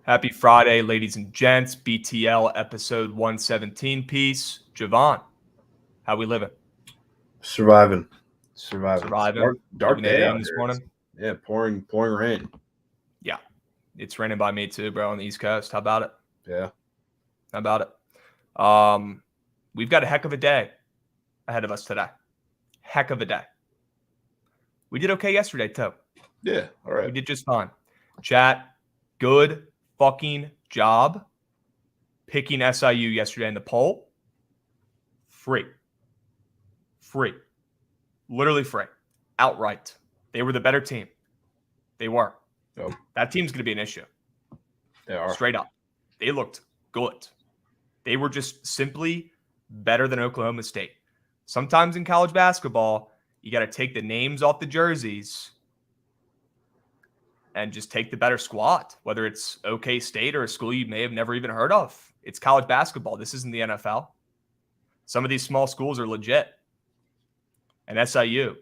Happy Friday, ladies and gents. BTL episode 117 piece. Jovan, how we living? Surviving. Surviving. Dark Even 8 day a.m. out this here. morning? Yeah, pouring rain. Yeah, it's raining by me too, bro, on the East Coast. How about it? Yeah. How about it? We've got a heck of a day ahead of us today. Heck of a day. We did okay yesterday, too. Yeah. All right. We did just fine. Chat, good fucking job picking SIU yesterday in the poll. Free. Literally free. Outright. They were the better team. They were. Yep. That team's going to be an issue. They are. Straight up. They looked good. They were just simply better than Oklahoma State. Sometimes in college basketball, you got to take the names off the jerseys and just take the better squad, whether it's OK State or a school you may have never even heard of. It's college basketball. This isn't the NFL. Some of these small schools are legit. And SIU,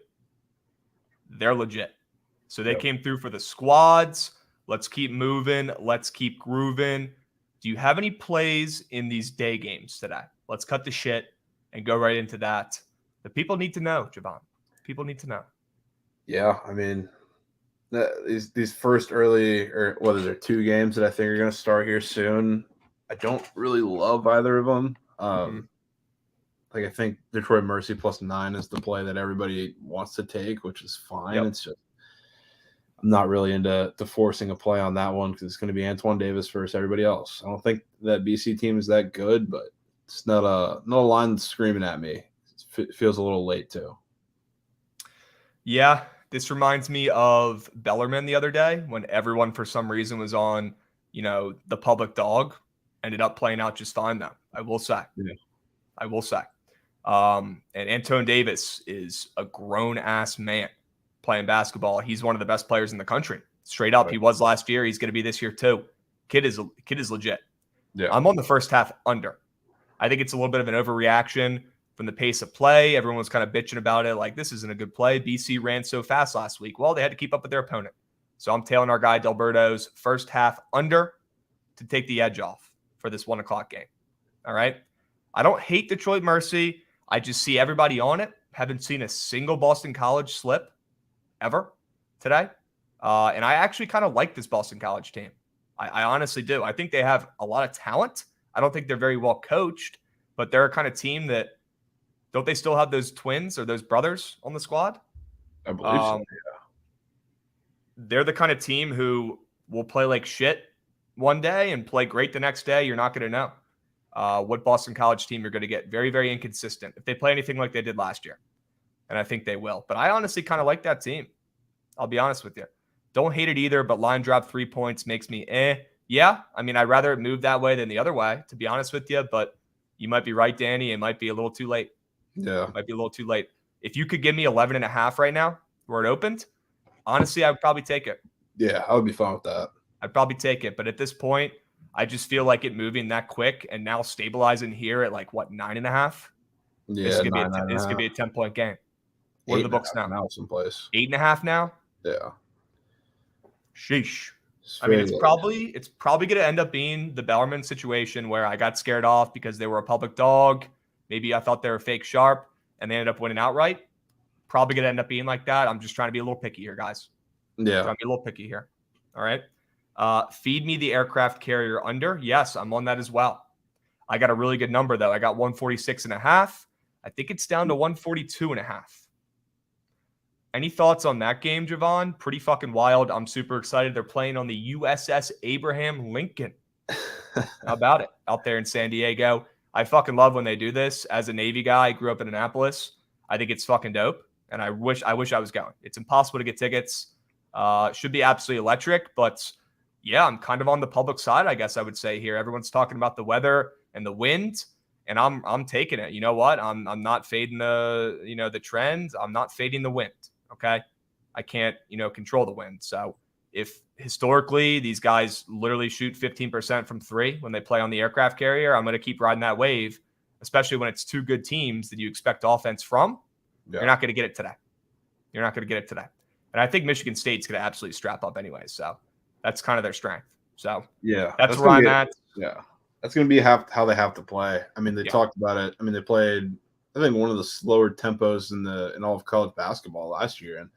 they're legit. So they came through for the squads. Let's keep moving. Let's keep grooving. Do you have any plays in these day games today? Let's cut the shit and go right into that. The people need to know, Jovan. People need to know. Yeah, I mean, these first early, or what is there, 2 games that I think are going to start here soon. I don't really love either of them. I think Detroit Mercy +9 is the play that everybody wants to take, which is fine. Yep. It's just I'm not really into forcing a play on that one because it's going to be Antoine Davis versus everybody else. I don't think that BC team is that good, but it's not a line that's screaming at me. It feels a little late too. Yeah, this reminds me of Bellarmine the other day when everyone for some reason was on, the public dog. Ended up playing out just fine though. I will say. Yeah. I will say. And Antoine Davis is a grown-ass man playing basketball. He's one of the best players in the country. Straight up. Right. He was last year. He's going to be this year too. Kid is legit. Yeah. I'm on the first half under. I think it's a little bit of an overreaction from the pace of play. Everyone was kind of bitching about it. Like, this isn't a good play. BC ran so fast last week. Well, they had to keep up with their opponent. So I'm tailing our guy Delberto's first half under to take the edge off for this 1 o'clock game. All right. I don't hate Detroit Mercy. I just see everybody on it. Haven't seen a single Boston College slip ever today. And I actually kind of like this Boston College team. I honestly do. I think they have a lot of talent. I don't think they're very well coached, but they're a kind of team that, don't they still have those twins or those brothers on the squad? I believe so, yeah. They're the kind of team who will play like shit one day and play great the next day. You're not going to know what Boston College team you're going to get. Very, very inconsistent if they play anything like they did last year. And I think they will. But I honestly kind of like that team. I'll be honest with you. Don't hate it either, but line drop 3 points makes me Yeah, I mean, I'd rather it move that way than the other way, to be honest with you. But you might be right, Danny. It might be a little too late. Yeah. It might be a little too late. If you could give me 11.5 right now where it opened, honestly, I would probably take it. Yeah, I would be fine with that. I'd probably take it. But at this point, I just feel like it moving that quick and now stabilizing here at 9.5? Yeah, this could be a 10-point game. What are the books now? Someplace. 8.5 now? Yeah. Sheesh. I mean, it's probably going to end up being the Bellarmine situation where I got scared off because they were a public dog. Maybe I thought they were fake sharp and they ended up winning outright. Probably going to end up being like that. I'm just trying to be a little picky here, guys. Yeah. Trying to be a little picky here. All right. Feed me the aircraft carrier under. Yes, I'm on that as well. I got a really good number, though. I got 146.5. I think it's down to 142.5. Any thoughts on that game, Jovan? Pretty fucking wild. I'm super excited. They're playing on the USS Abraham Lincoln. How about it? Out there in San Diego. I fucking love when they do this. As a Navy guy, I grew up in Annapolis. I think it's fucking dope. And I wish I was going. It's impossible to get tickets. Should be absolutely electric. But yeah, I'm kind of on the public side, I guess I would say here. Everyone's talking about the weather and the wind. And I'm taking it. You know what? I'm not fading the trend. I'm not fading the wind. Okay. I can't, control the wind. So if historically these guys literally shoot 15% from 3 when they play on the aircraft carrier, I'm going to keep riding that wave, especially when it's 2 good teams that you expect offense from. Yeah. You're not going to get it today. And I think Michigan State's going to absolutely strap up anyway. So that's kind of their strength. So Yeah, that's where I'm at. Yeah, that's going to be how they have to play. I mean, they Yeah. talked about it. I mean, they played, I think, one of the slower tempos in all of college basketball last year, and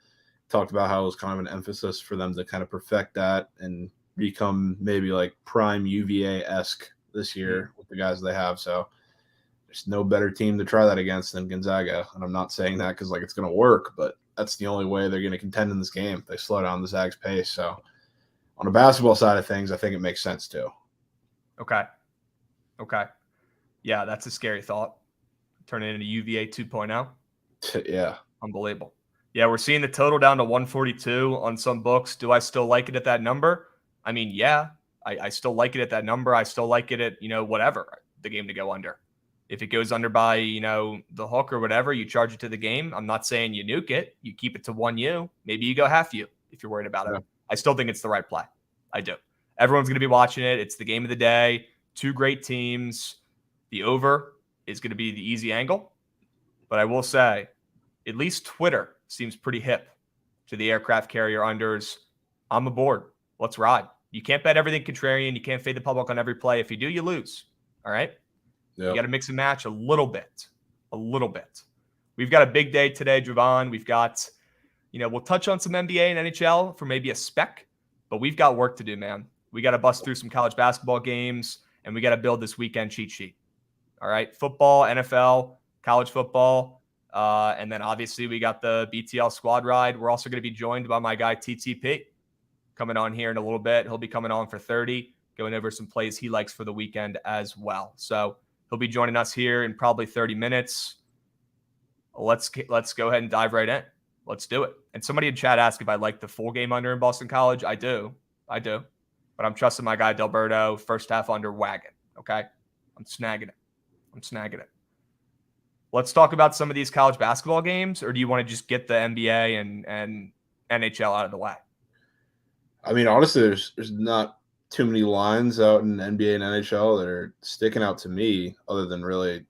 talked about how it was kind of an emphasis for them to kind of perfect that and become maybe like prime UVA-esque this year with the guys they have. So there's no better team to try that against than Gonzaga. And I'm not saying that because like it's going to work, but that's the only way they're going to contend in this game. They slow down the Zags pace. So on the basketball side of things, I think it makes sense too. Okay. Yeah, that's a scary thought. Turn it into UVA 2.0. Yeah. Unbelievable. Yeah, we're seeing the total down to 142 on some books. Do I still like it at that number? I mean, yeah, I still like it at that number. I still like it at, whatever, the game to go under. If it goes under by, the hook or whatever, you charge it to the game. I'm not saying you nuke it. You keep it to 1U. Maybe you go half U if you're worried about it. Yeah. I still think it's the right play. I do. Everyone's going to be watching it. It's the game of the day. Two great teams. The over is going to be the easy angle. But I will say, at least Twitter seems pretty hip to the aircraft carrier unders. I'm aboard. Let's ride. You can't bet everything contrarian. You can't fade the public on every play. If you do, you lose. All right? Yep. You got to mix and match a little bit. A little bit. We've got a big day today, Jovan. We've got, we'll touch on some NBA and NHL for maybe a spec, but we've got work to do, man. We got to bust through some college basketball games, and we got to build this weekend cheat sheet. All right? Football, NFL, college football, and then obviously we got the BTL squad ride. We're also going to be joined by my guy TTP coming on here in a little bit. He'll be coming on for 30, going over some plays he likes for the weekend as well. So he'll be joining us here in probably 30 minutes. Let's go ahead and dive right in. Let's do it. And somebody in chat asked if I like the full game under in Boston College. I do. But I'm trusting my guy Delberto, first half under wagon. Okay? I'm snagging it. Let's talk about some of these college basketball games, or do you want to just get the NBA and NHL out of the way? I mean, honestly, there's not too many lines out in NBA and NHL that are sticking out to me other than really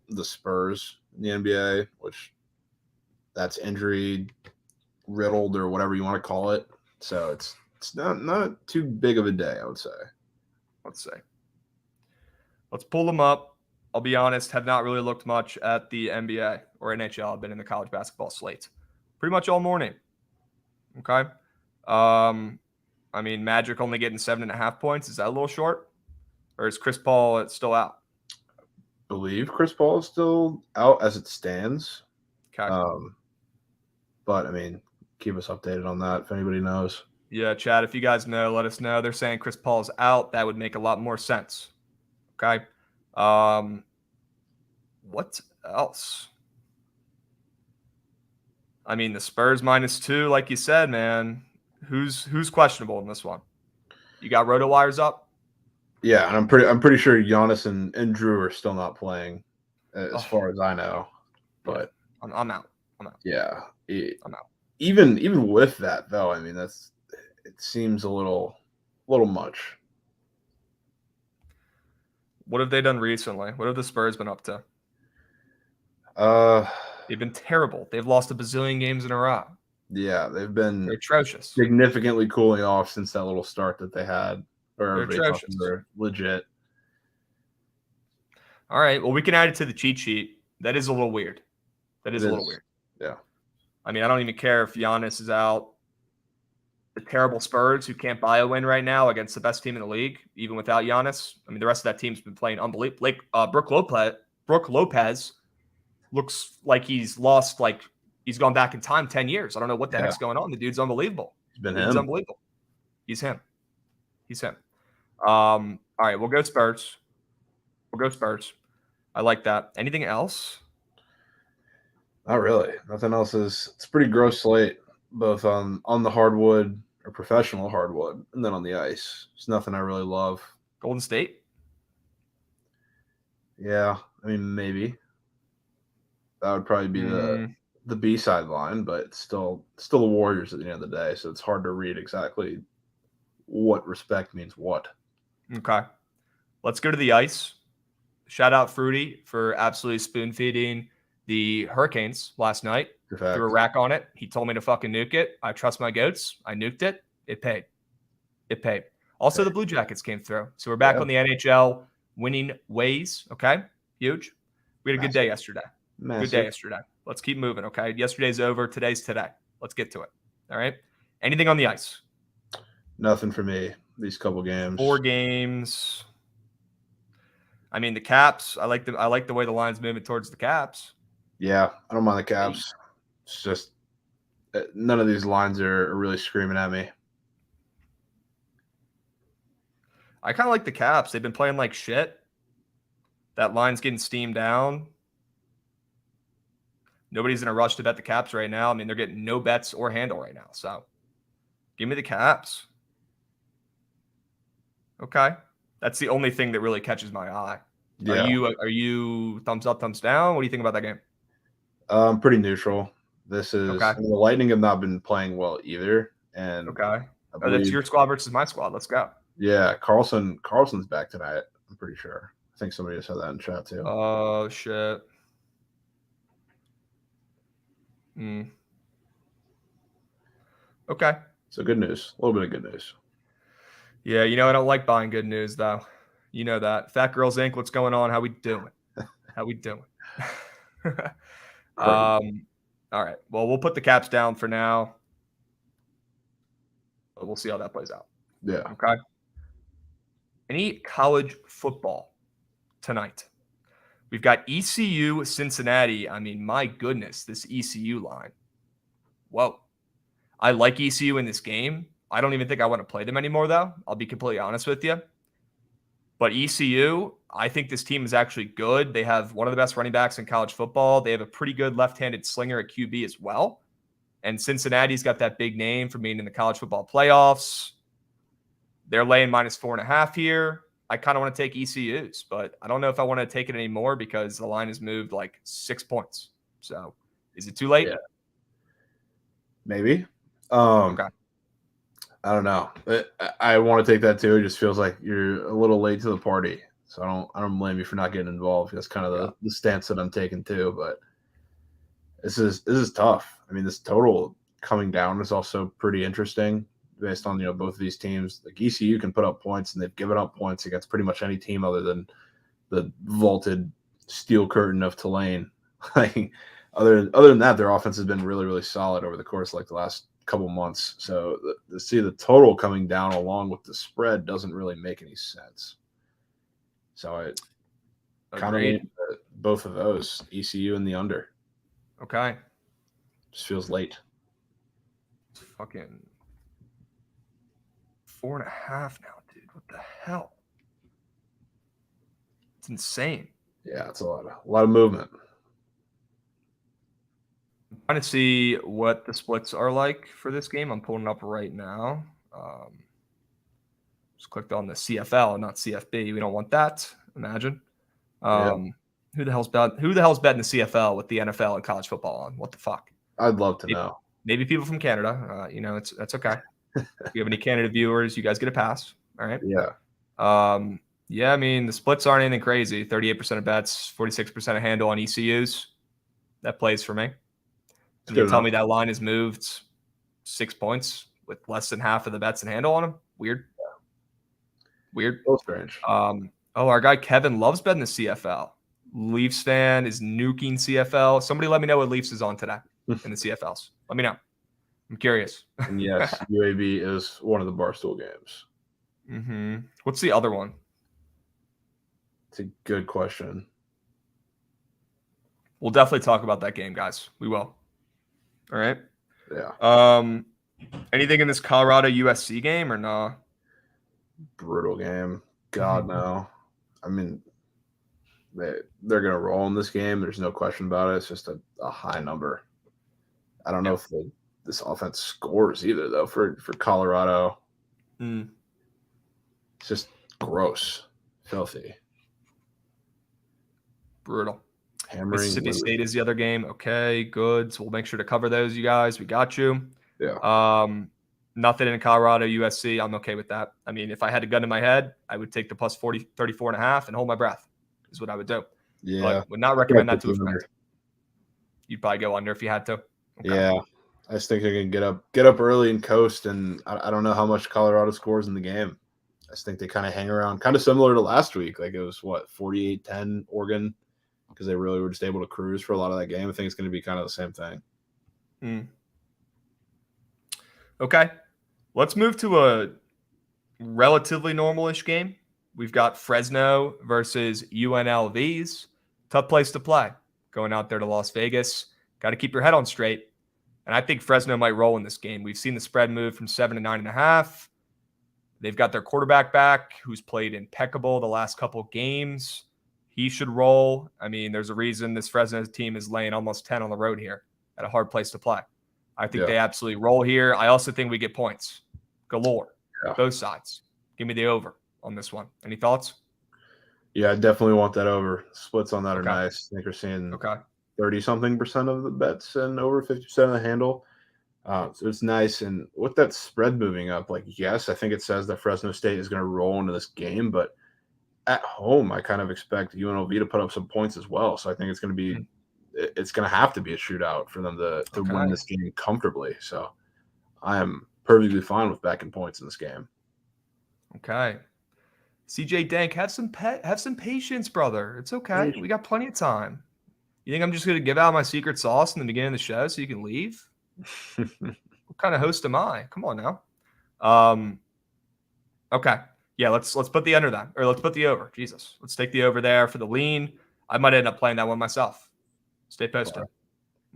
the Spurs in the NBA, which that's injury riddled or whatever you want to call it. So it's not too big of a day, I would say. Let's pull them up. I'll be honest, have not really looked much at the NBA or NHL. I've been in the college basketball slate pretty much all morning. Okay. I mean, Magic only getting 7.5 points. Is that a little short? Or is Chris Paul still out? I believe Chris Paul is still out as it stands. Okay. But, I mean, keep us updated on that if anybody knows. Yeah, Chad, if you guys know, let us know. They're saying Chris Paul's out. That would make a lot more sense. Okay. What else? I mean, the Spurs -2, like you said, man. Who's questionable in this one? You got RotoWires up? Yeah, and I'm pretty sure Giannis and Drew are still not playing, as far as I know. But I'm out. Yeah, I'm out. Even with that though, I mean it seems a little much. What have they done recently? What have the Spurs been up to? They've been terrible. They've lost a bazillion games in a row. Yeah, they're atrocious. Significantly cooling off since that little start that they had. They're atrocious. They're legit. All right. Well, we can add it to the cheat sheet. That is a little weird. A little weird. Yeah. I mean, I don't even care if Giannis is out. The terrible Spurs who can't buy a win right now against the best team in the league, even without Giannis. I mean, the rest of that team's been playing unbelievable. Like Brook Lopez looks like he's gone back in time 10 years. I don't know what the heck's going on. The dude's unbelievable. He's unbelievable. He's him. All right, we'll go Spurs. I like that. Anything else? Not really. Nothing else it's a pretty gross slate, both on the hardwood or professional hardwood, and then on the ice. It's nothing I really love. Golden State? Yeah, I mean maybe. That would probably be the B-side line, but it's still the Warriors at the end of the day, so it's hard to read exactly what respect means what. Okay. Let's go to the ice. Shout out Fruity for absolutely spoon-feeding the Hurricanes last night. Threw a rack on it. He told me to fucking nuke it. I trust my goats. I nuked it. It paid. Also, Okay. the Blue Jackets came through. So we're back on the NHL winning ways. Okay. Huge. We had a good day yesterday. Good day yesterday. Let's keep moving. Okay. Yesterday's over. Today's today. Let's get to it. All right. Anything on the ice? Nothing for me. These couple games. 4 games. I mean, the Caps. I like the way the line's moving towards the Caps. Yeah, I don't mind the Caps. It's just none of these lines are really screaming at me. I kind of like the Caps. They've been playing like shit. That line's getting steamed down. Nobody's in a rush to bet the Caps right now. I mean, they're getting no bets or handle right now. So give me the Caps. Okay. That's the only thing that really catches my eye. Yeah. Are you thumbs up, thumbs down? What do you think about that game? Pretty neutral. This is Okay. the Lightning have not been playing well either. And okay. That's your squad versus my squad. Let's go. Yeah, Carlson's back tonight, I'm pretty sure. I think somebody just said that in chat too. Oh shit. Okay. So good news. A little bit of good news. Yeah, I don't like buying good news though. You know that. Fat Girls Inc. What's going on? How we doing? How we doing? All right. Well, we'll put the Caps down for now. But we'll see how that plays out. Yeah. Okay. Any college football tonight? We've got ECU, Cincinnati. I mean, my goodness, this ECU line. Whoa. I like ECU in this game. I don't even think I want to play them anymore, though. I'll be completely honest with you. But ECU, I think this team is actually good. They have one of the best running backs in college football. They have a pretty good left-handed slinger at QB as well. And Cincinnati's got that big name for being in the college football playoffs. They're laying -4.5 here. I kind of want to take ECU's, but I don't know if I want to take it anymore because the line has moved like 6 points. So is it too late? Yeah. Maybe. Okay. I don't know. I want to take that too. It just feels like you're a little late to the party. So I don't blame you for not getting involved. That's kind of the stance that I'm taking too. But this is tough. I mean, this total coming down is also pretty interesting based on both of these teams. Like ECU can put up points, and they've given up points against pretty much any team other than the vaulted steel curtain of Tulane. Like other than that, their offense has been really, really solid over the course of like the last couple months. So to see the total coming down along with the spread doesn't really make any sense. So it kind of leans both of those, ECU and the under. Okay. Just feels late. It's fucking 4.5 now, dude. What the hell? It's insane. Yeah, it's a lot of movement. I'm trying to see what the splits are like for this game. I'm pulling it up right now. Just clicked on the CFL, not CFB. We don't want that. Imagine. Who the hell's betting the CFL with the NFL and college football on? What the fuck? I'd love to know. Maybe people from Canada. That's okay. If you have any Canada viewers, you guys get a pass. All right. Yeah. Yeah, I mean, the splits aren't anything crazy. 38% of bets, 46% of handle on ECUs. That plays for me. And you tell me that line has moved 6 points with less than half of the bets and handle on them. Weird. Weird. So strange. Our guy Kevin loves betting the CFL. Leafs fan is nuking CFL. Somebody let me know what Leafs is on today in the CFLs. Let me know. I'm curious. And yes, UAB is one of the Barstool games. Mm-hmm. What's the other one? It's a good question. We'll definitely talk about that game, guys. We will. All right. Yeah. Anything in this Colorado USC game or no? Brutal game. God, no. I mean, they're going to roll in this game. There's no question about it. It's just a high number. I don't know if this offense scores either, though, for Colorado. It's just gross. Filthy. Brutal. Hammering Mississippi State is the other game. Okay, good. So we'll make sure to cover those, you guys. We got you. Yeah. Nothing in Colorado, USC. I'm okay with that. I mean, if I had a gun in my head, I would take the plus 34.5 and hold my breath is what I would do. Yeah. But would not recommend that to a friend. You'd probably go under if you had to. Okay. Yeah. I just think they're going to get up early and coast, and I don't know how much Colorado scores in the game. just think they kind of hang around, kind of similar to last week. Like it was 48-10 Oregon, because they really were just able to cruise for a lot of that game. I think it's going to be kind of the same thing. Okay. Let's move to a relatively normal-ish game. We've got Fresno versus UNLVs. Tough place to play. Going out there to Las Vegas. Got to keep your head on straight. And I think Fresno might roll in this game. We've seen the spread move from 7 to 9.5. They've got their quarterback back, who's played impeccable the last couple games. He should roll. I mean, there's a reason this Fresno team is laying almost 10 on the road here at a hard place to play. I think they absolutely roll here. I also think we get points galore, both sides. Give me the over on this one. Any thoughts? Yeah, I definitely want that over. Splits on that are nice. I think we're seeing 30-something% of the bets and over 50% of the handle. So it's nice. And with that spread moving up, like, yes, I think it says that Fresno State is going to roll into this game, but at home, I kind of expect UNLV to put up some points as well. So I think it's going to have to be a shootout for them to win this game comfortably. So I am perfectly fine with backing points in this game. Okay. CJ Dank, have some patience, brother. It's okay. We got plenty of time. You think I'm just going to give out my secret sauce in the beginning of the show so you can leave? What kind of host am I? Come on now. Okay. Yeah, let's put the under then. Or let's put the over. Jesus. Let's take the over there for the lean. I might end up playing that one myself. Stay posted.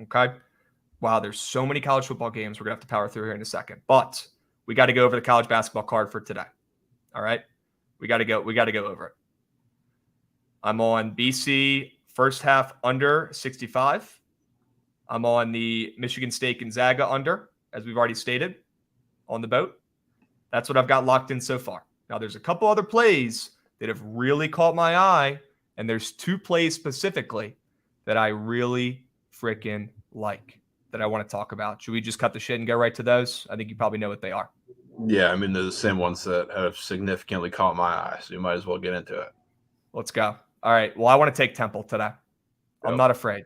Okay. Wow, there's so many college football games we're going to have to power through here in a second. But we got to go over the college basketball card for today. All right. We got to go over it. I'm on BC first half under 65. I'm on the Michigan State Gonzaga under, as we've already stated, on the boat. That's what I've got locked in so far. Now, there's a couple other plays that have really caught my eye, and there's 2 plays specifically that I really freaking like that I want to talk about. Should we just cut the shit and go right to those? I think you probably know what they are. Yeah, I mean, they're the same ones that have significantly caught my eye, so you might as well get into it. Let's go. All right. Well, I want to take Temple today. I'm not afraid.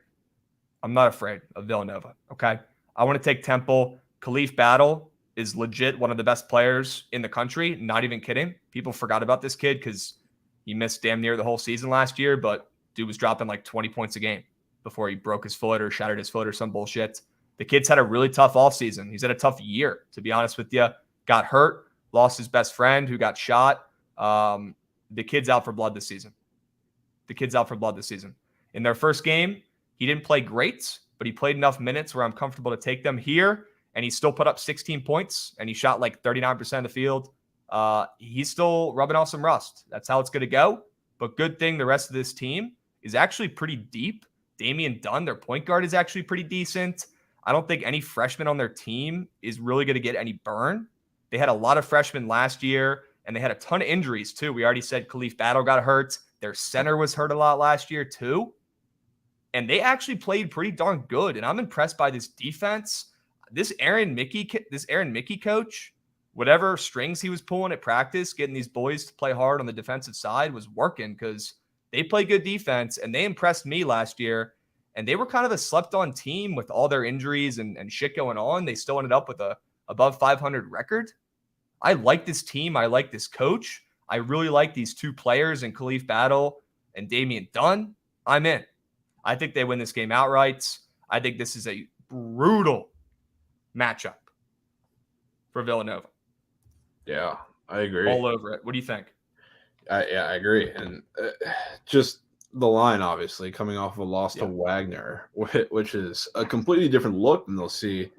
I'm not afraid of Villanova, okay? I want to take Temple. Khalif Battle is legit one of the best players in the country. Not even kidding. People forgot about this kid because he missed damn near the whole season last year, but dude was dropping like 20 points a game before he broke his foot or shattered his foot or some bullshit. The kid's had a really tough offseason. He's had a tough year, to be honest with you. Got hurt, lost his best friend who got shot. The kid's out for blood this season. In their first game, he didn't play great, but he played enough minutes where I'm comfortable to take them here, and he still put up 16 points, and he shot like 39% of the field. He's still rubbing off some rust. That's how it's going to go. But good thing the rest of this team is actually pretty deep. Damian Dunn, their point guard, is actually pretty decent. I don't think any freshman on their team is really going to get any burn. They had a lot of freshmen last year, and they had a ton of injuries too. We already said Khalif Battle got hurt. Their center was hurt a lot last year too. And they actually played pretty darn good. And I'm impressed by this defense. This Aaron Mickey coach, whatever strings he was pulling at practice, getting these boys to play hard on the defensive side was working because they play good defense, and they impressed me last year. And they were kind of a slept-on team with all their injuries and shit going on. They still ended up with a above 500 record. I like this team. I like this coach. I really like these 2 players in Khalif Battle and Damian Dunn. I'm in. I think they win this game outright. I think this is a brutal matchup for Villanova. Yeah, I agree. All over it. What do you think? I agree. And just the line, obviously, coming off of a loss to Wagner, which is a completely different look than they'll see.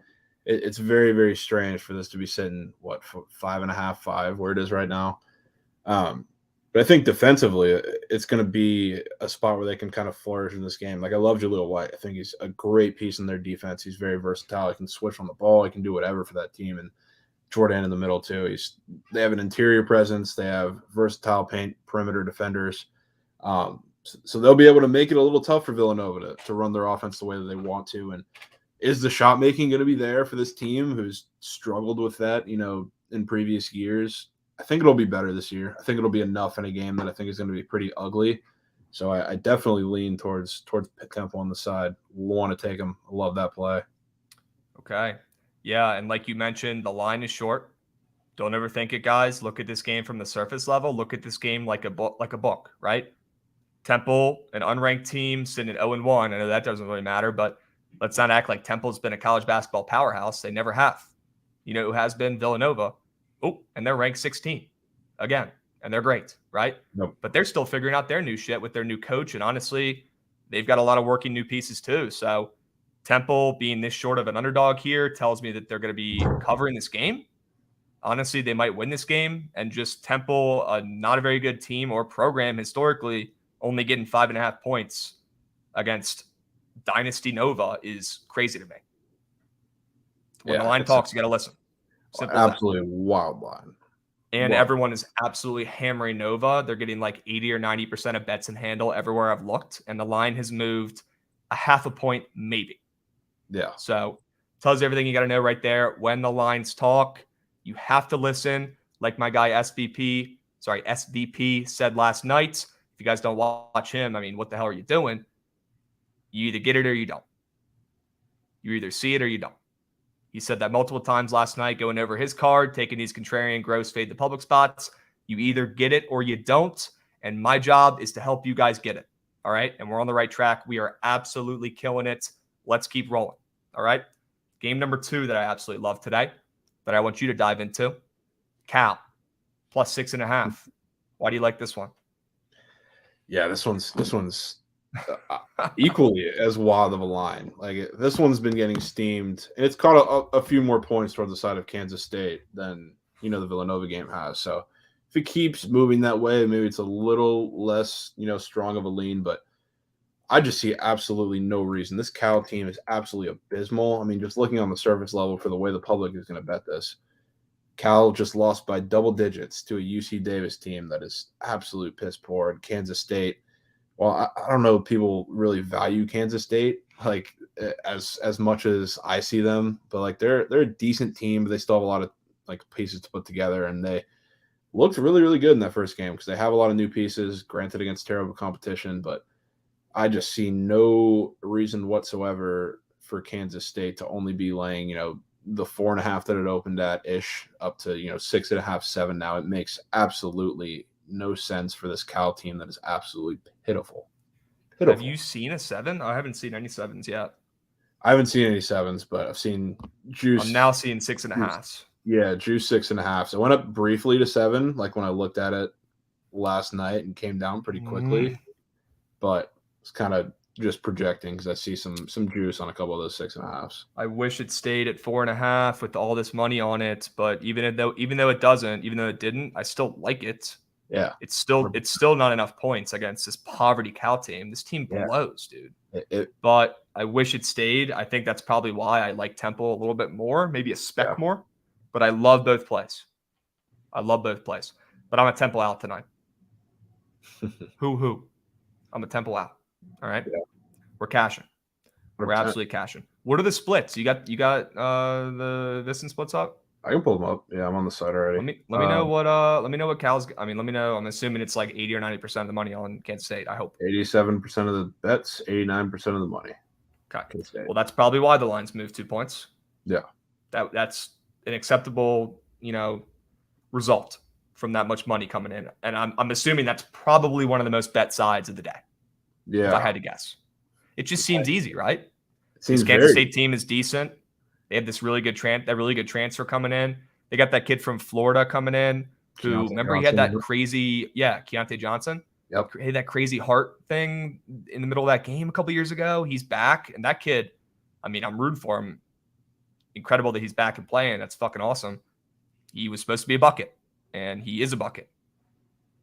It's very, very strange for this to be sitting, 5.5, 5, where it is right now. But I think defensively, it's going to be a spot where they can kind of flourish in this game. Like, I love Jaleel White. I think he's a great piece in their defense. He's very versatile. He can switch on the ball. He can do whatever for that team. And Jordan in the middle, too. They have an interior presence. They have versatile paint perimeter defenders. So they'll be able to make it a little tough for Villanova to run their offense the way that they want to. And is the shot making going to be there for this team who's struggled with that, in previous years? I think it'll be better this year. I think it'll be enough in a game that I think is going to be pretty ugly. So I definitely lean towards Temple on the side. Want to take them. I love that play. Okay. Yeah, and like you mentioned, the line is short. Don't overthink it, guys. Look at this game from the surface level. Look at this game like a book, right? Temple, an unranked team, sitting at 0-1. I know that doesn't really matter, but let's not act like Temple's been a college basketball powerhouse. They never have. You know who has been? Villanova. Oh, and they're ranked 16 again, and they're great, right? Nope. But they're still figuring out their new shit with their new coach, and honestly, they've got a lot of working new pieces too. So Temple being this short of an underdog here tells me that they're going to be covering this game. Honestly, they might win this game, and just Temple, not a very good team or program historically, only getting 5.5 points against Dynasty Nova is crazy to me. When the line talks, you got to listen. Simple absolutely wild line. And everyone is absolutely hammering Nova. They're getting like 80 or 90% of bets and handle everywhere I've looked, and the line has moved 0.5 point, maybe. Yeah. So tells you everything you got to know right there. When the lines talk, you have to listen. Like my guy SVP said last night. If you guys don't watch him, I mean, what the hell are you doing? You either get it or you don't. You either see it or you don't. He said that multiple times last night, going over his card, taking these contrarian, gross, fade the public spots. You either get it or you don't. And my job is to help you guys get it. All right. And we're on the right track. We are absolutely killing it. Let's keep rolling. All right. Game number 2 that I absolutely love today, that I want you to dive into. Cal, plus 6.5. Why do you like this one? Yeah, this one's equally as wild of a line. Like this one's been getting steamed, and it's caught a few more points towards the side of Kansas State than the Villanova game has. So if it keeps moving that way, maybe it's a little less strong of a lean. But I just see absolutely no reason. This Cal team is absolutely abysmal. I mean, just looking on the surface level for the way the public is going to bet this, Cal just lost by double digits to a UC Davis team that is absolute piss poor. And Kansas State, well, I don't know if people really value Kansas State like as much as I see them, but like they're a decent team, but they still have a lot of like pieces to put together, and they looked really, really good in that first game because they have a lot of new pieces, granted against terrible competition, but I just see no reason whatsoever for Kansas State to only be laying, the 4.5 that it opened at ish up to 6.5, 7 now. It makes absolutely no sense for this Cal team that is absolutely pitiful. Have you seen a 7? I haven't seen any 7s yet. I haven't seen any 7s, but I've seen juice. I'm now seeing 6.5. Yeah, juice 6.5. So it went up briefly to 7, like when I looked at it last night, and came down pretty quickly. But it's kind of just projecting because I see some juice on a couple of those 6.5s. I wish it stayed at 4.5 with all this money on it, but even though it didn't, I still like it. Yeah, it's still not enough points against this poverty Cal team. This team blows, dude. But I wish it stayed. I think that's probably why I like Temple a little bit more, maybe a speck more. But I love both plays. But I'm a Temple out tonight. Who? I'm a Temple out. All right. Yeah. We're cashing. 100%. We're absolutely cashing. What are the splits? You got the Visson splits up? I can pull them up. Yeah, I'm on the site already. Let me know what Cal's. I mean, let me know. I'm assuming it's like 80 or 90% of the money on Kansas State. I hope 87% of the bets, 89% of the money. Okay. Well, that's probably why the lines moved 2 points. Yeah. That's an acceptable, result from that much money coming in, and I'm assuming that's probably one of the most bet sides of the day. Yeah. If I had to guess, it just seems easy, right? This Kansas State team is decent. They have this really good transfer coming in. They got that kid from Florida coming in who, remember, he had that crazy, Keontae Johnson. Yep. He had that crazy heart thing in the middle of that game a couple years ago. He's back, and that kid, I mean, I'm rooting for him. Incredible that he's back and playing. That's fucking awesome. He was supposed to be a bucket, and he is a bucket.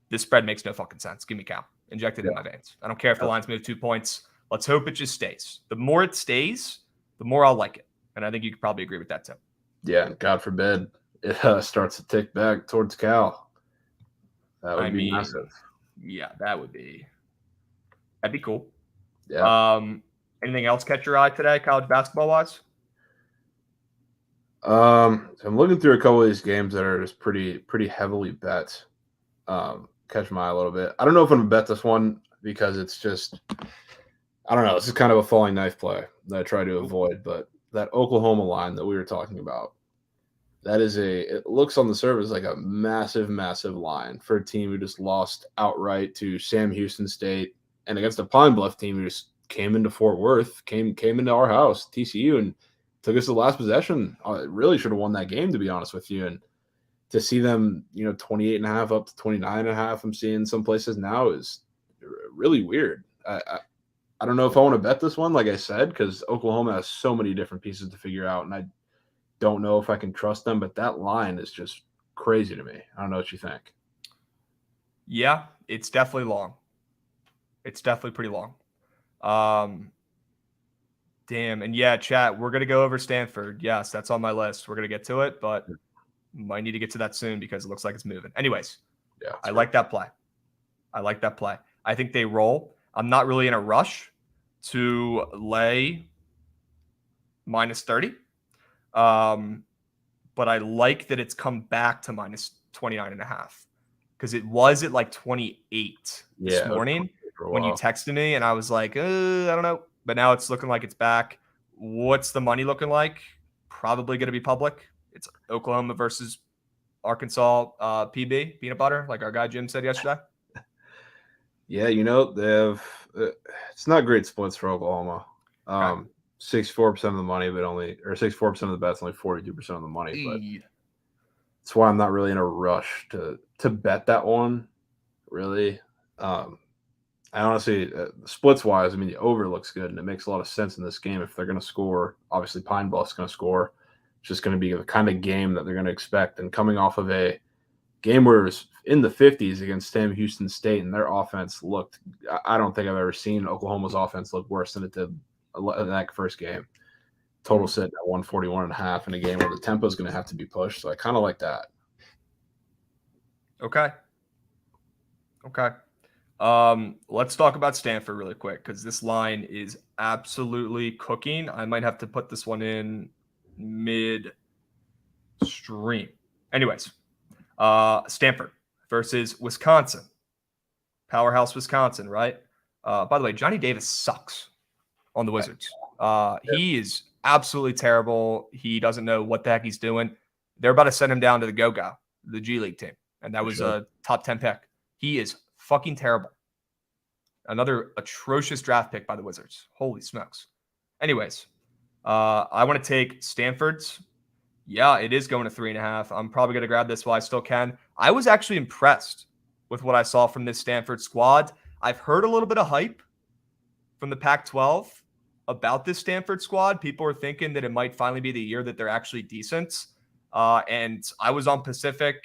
This spread makes no fucking sense. Give me Cal. Inject it in my veins. I don't care if the lines move 2 points. Let's hope it just stays. The more it stays, the more I'll like it. And I think you could probably agree with that too. Yeah, God forbid it starts to tick back towards Cal. That would be massive. Yeah, that'd be cool. Yeah. Anything else catch your eye today, college basketball wise? So I'm looking through a couple of these games that are just pretty heavily bet. Catch my eye a little bit. I don't know if I'm gonna bet this one because it's just, I don't know. This is kind of a falling knife play that I try to avoid, but that Oklahoma line that we were talking about it looks on the surface like a massive, massive line for a team who just lost outright to Sam Houston State and against a Pine Bluff team who just came into Fort Worth, came into our house, TCU, and took us to the last possession. Really should have won that game, to be honest with you. And to see them, 28.5 up to 29.5, I'm seeing some places now is really weird. I don't know if I want to bet this one, like I said, because Oklahoma has so many different pieces to figure out, and I don't know if I can trust them, but that line is just crazy to me. I don't know what you think. Yeah, it's definitely long. It's definitely pretty long. Damn. And yeah, chat, we're going to go over Stanford. Yes, that's on my list. We're going to get to it, but might need to get to that soon because it looks like it's moving. Anyways, Yeah, I like that play. I think they roll. I'm not really in a rush to lay minus 30. But I like that it's come back to minus 29.5 because it was at like 28 this morning when you texted me, and I was like, I don't know. But now it's looking like it's back. What's the money looking like? Probably going to be public. It's Oklahoma versus Arkansas PB, peanut butter, like our guy Jim said yesterday. Yeah, they have it's not great splits for Oklahoma. 64% of the money, but only, or 64% of the bets, only 42% of the money. But that's why I'm not really in a rush to bet that one, really. I honestly, splits wise, I mean, the over looks good, and it makes a lot of sense in this game if they're going to score. Obviously, Pine Bluff's going to score. It's just going to be the kind of game that they're going to expect. And coming off of a game where it was in the 50s against Sam Houston State, and their offense looked, I don't think I've ever seen Oklahoma's offense look worse than it did in that first game. Total sitting at 141.5 in a game where the tempo is going to have to be pushed. So I kind of like that. Okay. Let's talk about Stanford really quick because this line is absolutely cooking. I might have to put this one in mid-stream. Anyways, Stanford versus Wisconsin. Powerhouse Wisconsin, right? By the way, Johnny Davis sucks on the Wizards. He is absolutely terrible. He doesn't know what the heck he's doing. They're about to send him down to the Go-Go, the G League team. And that was a top 10 pick. He is fucking terrible. Another atrocious draft pick by the Wizards. Holy smokes. Anyways, I want to take Stanford's. Yeah, it is going to 3.5. I'm probably going to grab this while I still can. I was actually impressed with what I saw from this Stanford squad. I've heard a little bit of hype from the Pac-12 about this Stanford squad. People are thinking that it might finally be the year that they're actually decent. And I was on Pacific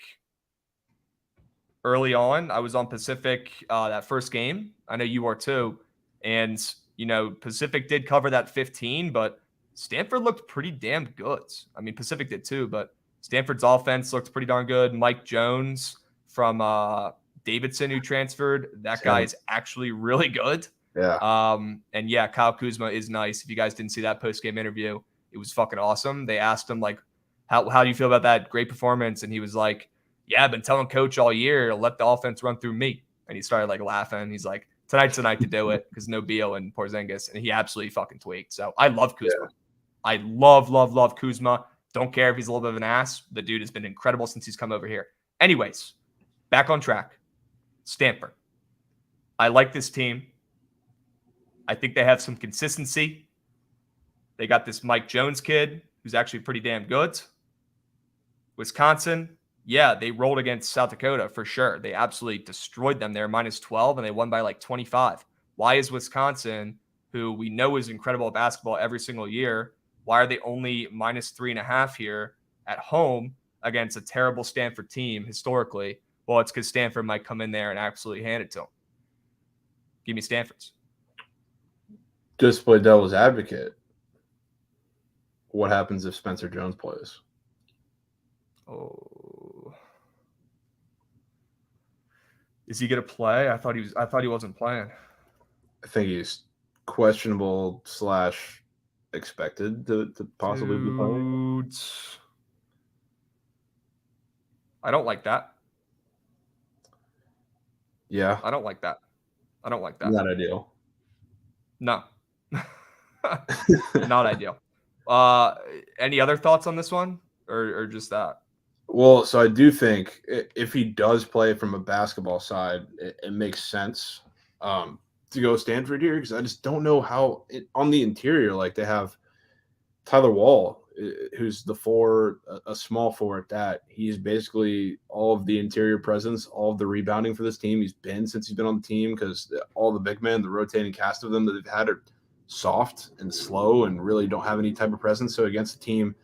early on. I was on Pacific that first game. I know you are too. And, Pacific did cover that 15, but Stanford looked pretty damn good. I mean, Pacific did too, but Stanford's offense looked pretty darn good. Mike Jones from Davidson, who transferred, that guy is actually really good. Yeah. And yeah, Kyle Kuzma is nice. If you guys didn't see that post-game interview, it was fucking awesome. They asked him, like, how do you feel about that great performance? And he was like, yeah, I've been telling coach all year to let the offense run through me. And he started like laughing. He's like, tonight's the night to do it because no Beal and Porzingis. And he absolutely fucking tweaked. So I love Kuzma. Yeah. I love Kuzma. Don't care if he's a little bit of an ass. The dude has been incredible since he's come over here. Anyways, back on track. Stanford. I like this team. I think they have some consistency. They got this Mike Jones kid who's actually pretty damn good. Wisconsin, yeah, they rolled against South Dakota for sure. They absolutely destroyed them. They're minus 12, and they won by like 25. Why is Wisconsin, who we know is incredible at basketball every single year, why are they only minus 3.5 here at home against a terrible Stanford team historically? Well, it's because Stanford might come in there and absolutely hand it to them. Give me Stanford's. Just play devil's advocate. What happens if Spencer Jones plays? Oh, is he gonna play? I thought he wasn't playing. I think he's questionable / expected to possibly be playing. I don't like that. Yeah, I don't like that. Not ideal. No, not ideal. Any other thoughts on this one? or just that? Well, so I do think if he does play from a basketball side, it makes sense to go Stanford here because I just don't know how on the interior, like they have Tyler Wall, who's the a small four at that. He's basically all of the interior presence, all of the rebounding for this team. He's been since he's been on the team because all the big men, the rotating cast of them that they've had are soft and slow and really don't have any type of presence. So against a team,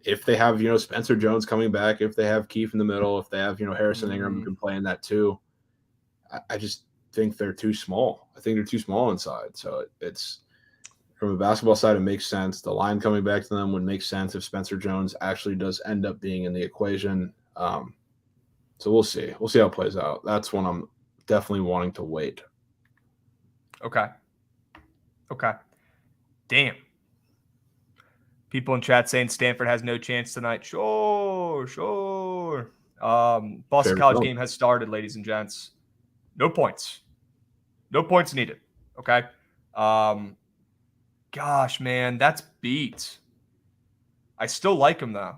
if they have, Spencer Jones coming back, if they have Keith in the middle, if they have, Harrison Ingram who can play in that too, I just think they're too small. I think they're too small inside. So it's from a basketball side, it makes sense. The line coming back to them would make sense if Spencer Jones actually does end up being in the equation. So we'll see. We'll see how it plays out. That's one I'm definitely wanting to wait. Okay. Damn. People in chat saying Stanford has no chance tonight. Sure. Boston College game has started, ladies and gents. No points. No points needed. Okay. Gosh, man, that's beat. I still like him though.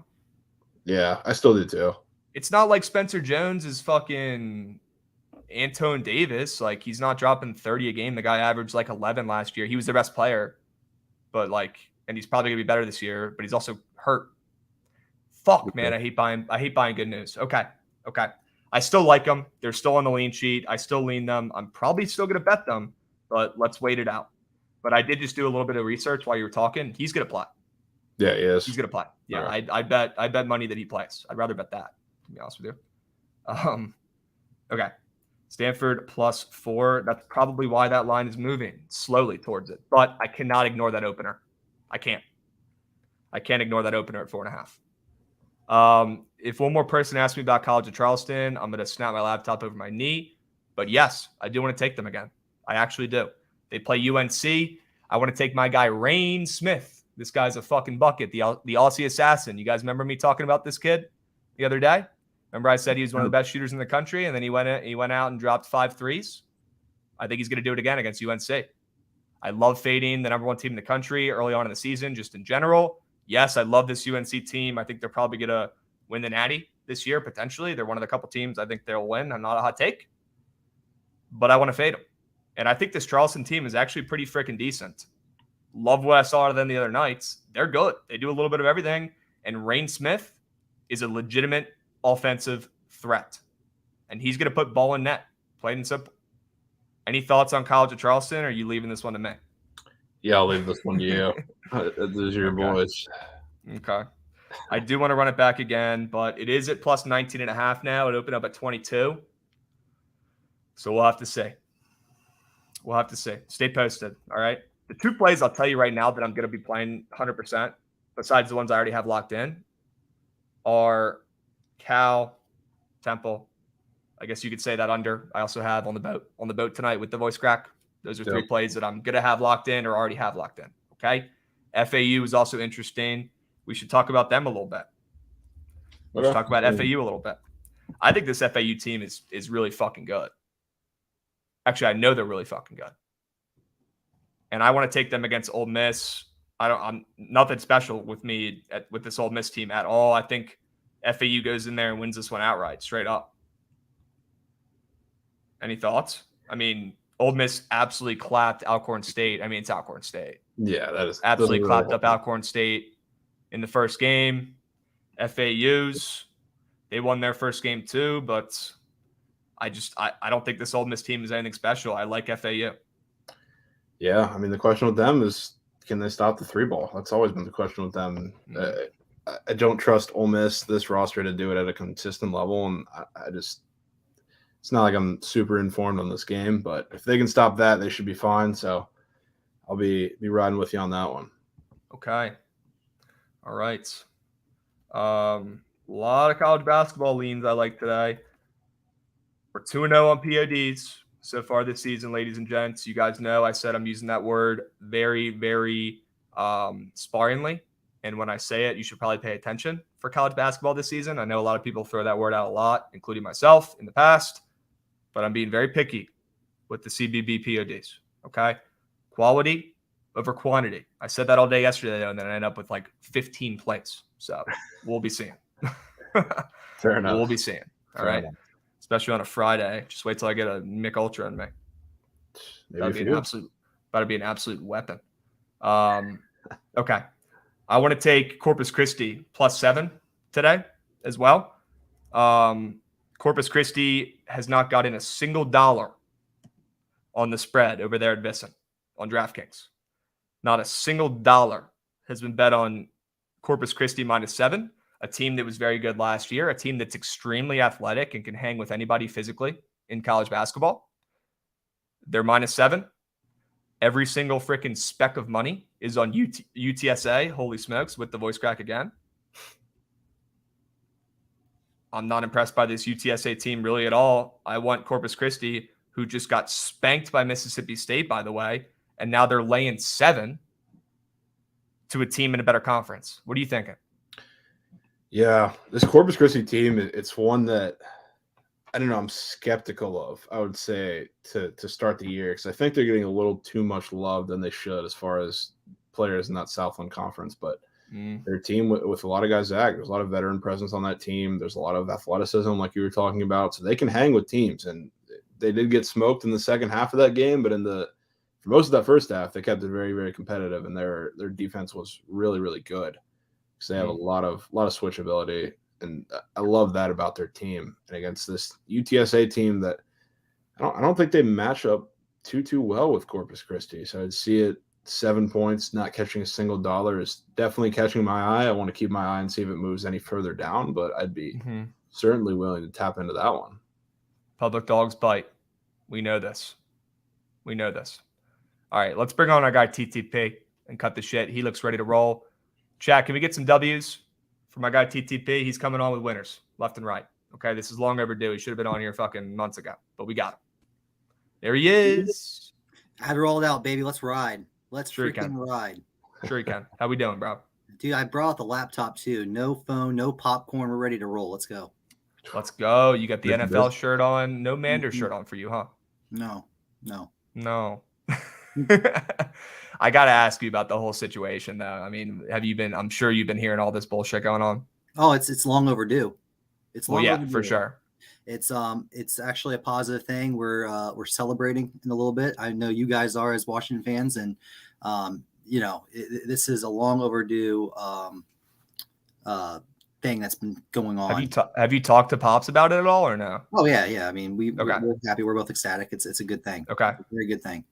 Yeah, I still do too. It's not like Spencer Jones is fucking Antone Davis. Like he's not dropping 30 a game. The guy averaged like 11 last year. He was their best player, but and he's probably gonna be better this year. But he's also hurt. Fuck, man, I hate buying good news. Okay. I still like them. They're still on the lean sheet. I still lean them. I'm probably still gonna bet them, but let's wait it out. But I did just do a little bit of research while you were talking. He's gonna play. Yeah, he is. He's gonna play. Yeah, okay. I bet money that he plays. I'd rather bet that, to be honest with you. Okay. Stanford +4. That's probably why that line is moving slowly towards it. But I cannot ignore that opener. I can't ignore that opener at 4.5. If one more person asks me about College of Charleston, I'm going to snap my laptop over my knee. But yes, I do want to take them again. I actually do. They play UNC. I want to take my guy, Rain Smith. This guy's a fucking bucket, the Aussie assassin. You guys remember me talking about this kid the other day? Remember I said he was one of the best shooters in the country, and then he went out and dropped 5 threes? I think he's going to do it again against UNC. I love fading the number 1 team in the country early on in the season, just in general. Yes, I love this UNC team. I think they're probably going to win the Natty this year, potentially. They're one of the couple teams I think they'll win. I'm not a hot take, but I want to fade them. And I think this Charleston team is actually pretty freaking decent. Love what I saw out of them the other nights. They're good. They do a little bit of everything. And Rain Smith is a legitimate offensive threat. And he's going to put ball in net, plain and simple. Any thoughts on College of Charleston, or are you leaving this one to me? Yeah, I'll leave this one to you. Those are your boys. Okay. I do want to run it back again, but it is at +19.5 now. It opened up at 22. So we'll have to see. Stay posted, all right? The 2 plays I'll tell you right now that I'm going to be playing 100%, besides the ones I already have locked in, are Cal, Temple. I guess you could say that under. I also have on the boat tonight with the voice crack. Those are 3 plays that I'm going to have locked in or already have locked in, okay? FAU is also interesting. We should talk about them a little bit. We should talk about FAU a little bit. I think this FAU team is really fucking good. Actually, I know they're really fucking good. And I want to take them against Ole Miss. I'm nothing special with me with this Ole Miss team at all. I think FAU goes in there and wins this one outright, straight up. Any thoughts? I mean, Ole Miss absolutely clapped Alcorn State. I mean, it's Alcorn State. Yeah, that is absolutely clapped up Alcorn State in the first game. FAU's, they won their first game too, but I don't think this Ole Miss team is anything special. I like FAU. Yeah, I mean, the question with them is, can they stop the 3-ball? That's always been the question with them. I don't trust Ole Miss, this roster, to do it at a consistent level, and it's not like I'm super informed on this game, but if they can stop that, they should be fine. So I'll be riding with you on that one. Okay. All right. A lot of college basketball leans I like today. We're 2-0 on PODs so far this season, ladies and gents. You guys know I said I'm using that word very, very sparingly. And when I say it, you should probably pay attention for college basketball this season. I know a lot of people throw that word out a lot, including myself in the past. But I'm being very picky with the CBB PODs, okay? Quality over quantity. I said that all day yesterday, though, and then I ended up with like 15 plays. So we'll be seeing. Fair enough. We'll be seeing. All right. Especially on a Friday. Just wait till I get a Mick Ultra in me. That'd be an absolute weapon. Okay. I want to take Corpus Christi +7 today as well. Corpus Christi has not gotten a single dollar on the spread over there at Visson on DraftKings. Not a single dollar has been bet on Corpus Christi -7, a team that was very good last year, a team that's extremely athletic and can hang with anybody physically in college basketball. They're -7. Every single freaking speck of money is on UTSA. Holy smokes, with the voice crack again. I'm not impressed by this UTSA team really at all. I want Corpus Christi, who just got spanked by Mississippi State, by the way, and now they're laying 7 to a team in a better conference. What are you thinking? Yeah, this Corpus Christi team, it's one that I don't know, I'm skeptical of, I would say, to start the year, because I think they're getting a little too much love than they should as far as players in that Southland Conference. But they're a team with a lot of guys back. There's a lot of veteran presence on that team. There's a lot of athleticism, like you were talking about. So they can hang with teams. And they did get smoked in the second half of that game, but for most of that first half, they kept it very, very competitive, and their defense was really, really good. Because they have a lot of switchability. And I love that about their team. And against this UTSA team that I don't think they match up too well with Corpus Christi. So I'd see it 7 points, not catching a single dollar is definitely catching my eye. I want to keep my eye and see if it moves any further down, but I'd be certainly willing to tap into that one. Public dogs bite. We know this. All right, let's bring on our guy TTP and cut the shit. He looks ready to roll. Chat, can we get some W's? For my guy TTP, he's coming on with winners left and right. Okay, this is long overdue. He should have been on here fucking months ago, but we got him. There he is. I had it rolled out, baby. Let's ride. Let's freaking ride. Sure you can. How we doing, bro? Dude, I brought the laptop too. No phone, no popcorn. We're ready to roll. Let's go. Let's go. You got the NFL shirt on. No Mander shirt on for you, huh? No. I got to ask you about the whole situation, though. I mean, I'm sure you've been hearing all this bullshit going on. Oh, it's long overdue. It's long overdue. For sure. It's actually a positive thing. We're celebrating in a little bit. I know you guys are as Washington fans, and this is a long overdue thing that's been going on. Have you talked to Pops about it at all, or no? Oh yeah. I mean, we're happy. We're both ecstatic. It's a good thing. Okay, it's a very good thing.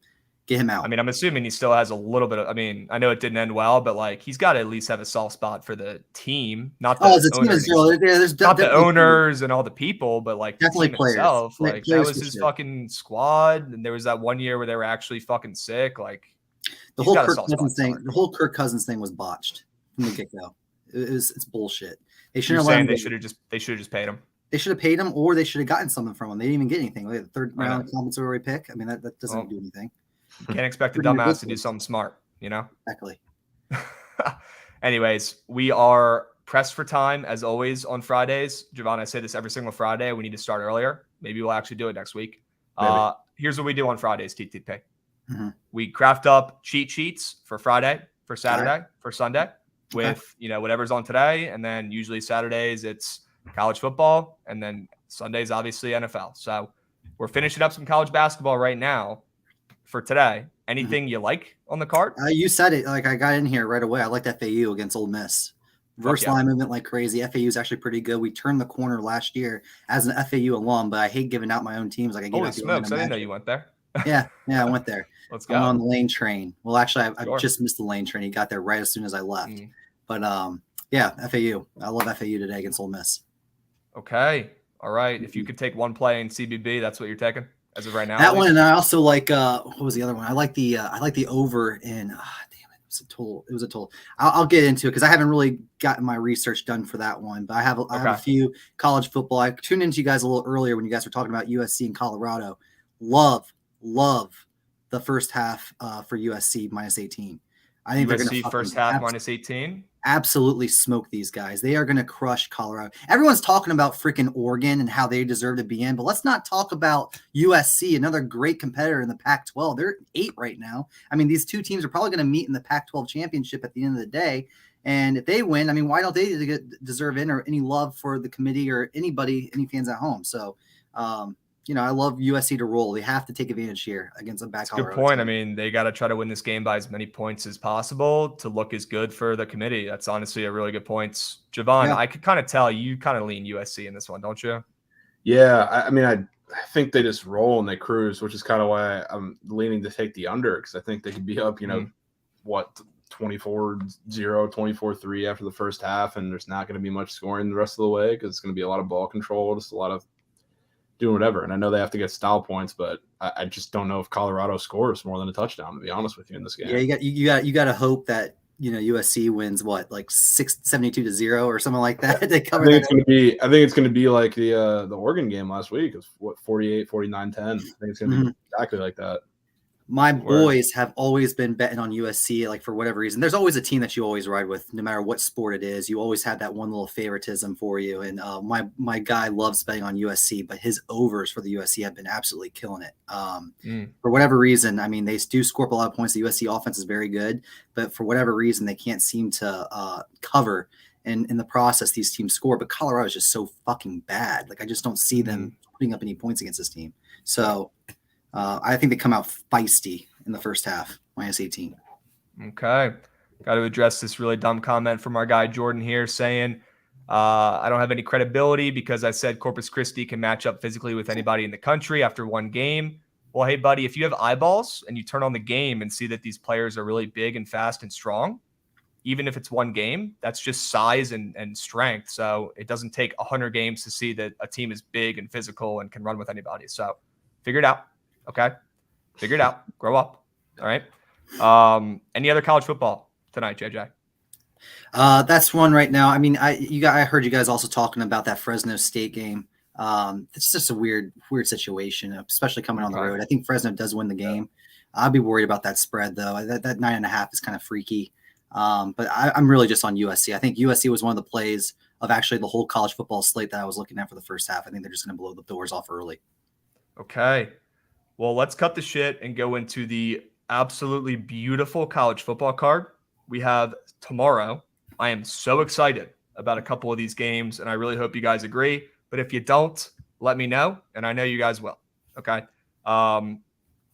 Get him out. I mean, I'm assuming he still has a little bit of. I mean, I know it didn't end well, but like he's got to at least have a soft spot for the team, not the owners. There's not the owners and all the people, but like definitely the team players. Itself. Like that was his fucking squad, and there was that one year where they were actually fucking sick. Like the whole Kirk Cousins thing was botched from the get go. It's bullshit. They should have just paid him. They should have paid him, or they should have gotten something from him. They didn't even get anything. Like the third round compensatory pick. I mean, that doesn't do anything. You can't expect a dumbass to do something smart, you know? Exactly. Anyways, we are pressed for time, as always, on Fridays. Jovan, I say this every single Friday. We need to start earlier. Maybe we'll actually do it next week. Here's what we do on Fridays, TTP. We craft up cheat sheets for Friday, for Saturday, for Sunday with, whatever's on today. And then usually Saturdays, it's college football. And then Sundays, obviously, NFL. So we're finishing up some college basketball right now. For today, anything you like on the card? You said it. Like I got in here right away. I liked FAU against Ole Miss. Verse line movement like crazy. FAU is actually pretty good. We turned the corner last year as an FAU alum, but I hate giving out my own teams. Like I gave Holy smokes! I didn't know you went there. Yeah, I went there. Let's go. I'm on the lane train. Well, actually, I just missed the lane train. He got there right as soon as I left. But FAU. I love FAU today against Ole Miss. Okay. All right. If you could take one play in CBB, that's what you're taking. As of right now, that one, and I also like what was the other one? I like the over in. Damn it! It was a total. I'll get into it because I haven't really gotten my research done for that one. But I have a few college football. I tuned into you guys a little earlier when you guys were talking about USC and Colorado. Love the first half for USC -18. I think USC they're going to first half -18. Absolutely smoke these guys. They are going to crush Colorado. Everyone's talking about freaking Oregon and how they deserve to be in, but let's not talk about USC, another great competitor in the Pac-12. They're 8 right now. I mean, these two teams are probably going to meet in the Pac-12 championship at the end of the day. And if they win, I mean, why don't they deserve any love for the committee or anybody, any fans at home? So, I love USC to roll. They have to take advantage here against a bad Colorado good point. team. I mean, they got to try to win this game by as many points as possible to look as good for the committee. That's honestly a really good point. Jovan, I could kind of tell you kind of lean USC in this one, don't you? Yeah, I mean, I think they just roll and they cruise, which is kind of why I'm leaning to take the under, because I think they could be up, 24-0, 24-3 after the first half, and there's not going to be much scoring the rest of the way because it's going to be a lot of ball control, just a lot of doing whatever. And I know they have to get style points, but I just don't know if Colorado scores more than a touchdown, to be honest with you, in this game. Yeah, you got to hope that USC wins like 72-0 or something like that. They cover. I think it's going to be like the Oregon game last week. It was 48, 49, 10. I think it's going to be exactly like that. My boys have always been betting on USC, like for whatever reason. There's always a team that you always ride with, no matter what sport it is. You always have that one little favoritism for you. And my guy loves betting on USC, but his overs for the USC have been absolutely killing it. For whatever reason, I mean, they do score up a lot of points. The USC offense is very good, but for whatever reason, they can't seem to cover. And in the process, these teams score. But Colorado is just so fucking bad. Like, I just don't see them putting up any points against this team. So I think they come out feisty in the first half, -18. Okay. Got to address this really dumb comment from our guy Jordan here saying, I don't have any credibility because I said Corpus Christi can match up physically with anybody in the country after one game. Well, hey, buddy, if you have eyeballs and you turn on the game and see that these players are really big and fast and strong, even if it's one game, that's just size and strength. So it doesn't take 100 games to see that a team is big and physical and can run with anybody. So figure it out. Okay. Figure it out. Grow up. All right. Any other college football tonight, JJ? That's one right now. I mean, I heard you guys also talking about that Fresno State game. It's just a weird situation, especially coming on the road. I think Fresno does win the game. I'd be worried about that spread though. That 9.5 is kind of freaky. But I'm really just on USC. I think USC was one of the plays of actually the whole college football slate that I was looking at for the first half. I think they're just going to blow the doors off early. Okay. Well, let's cut the shit and go into the absolutely beautiful college football card we have tomorrow. I am so excited about a couple of these games, and I really hope you guys agree. But if you don't, let me know, and I know you guys will. Okay.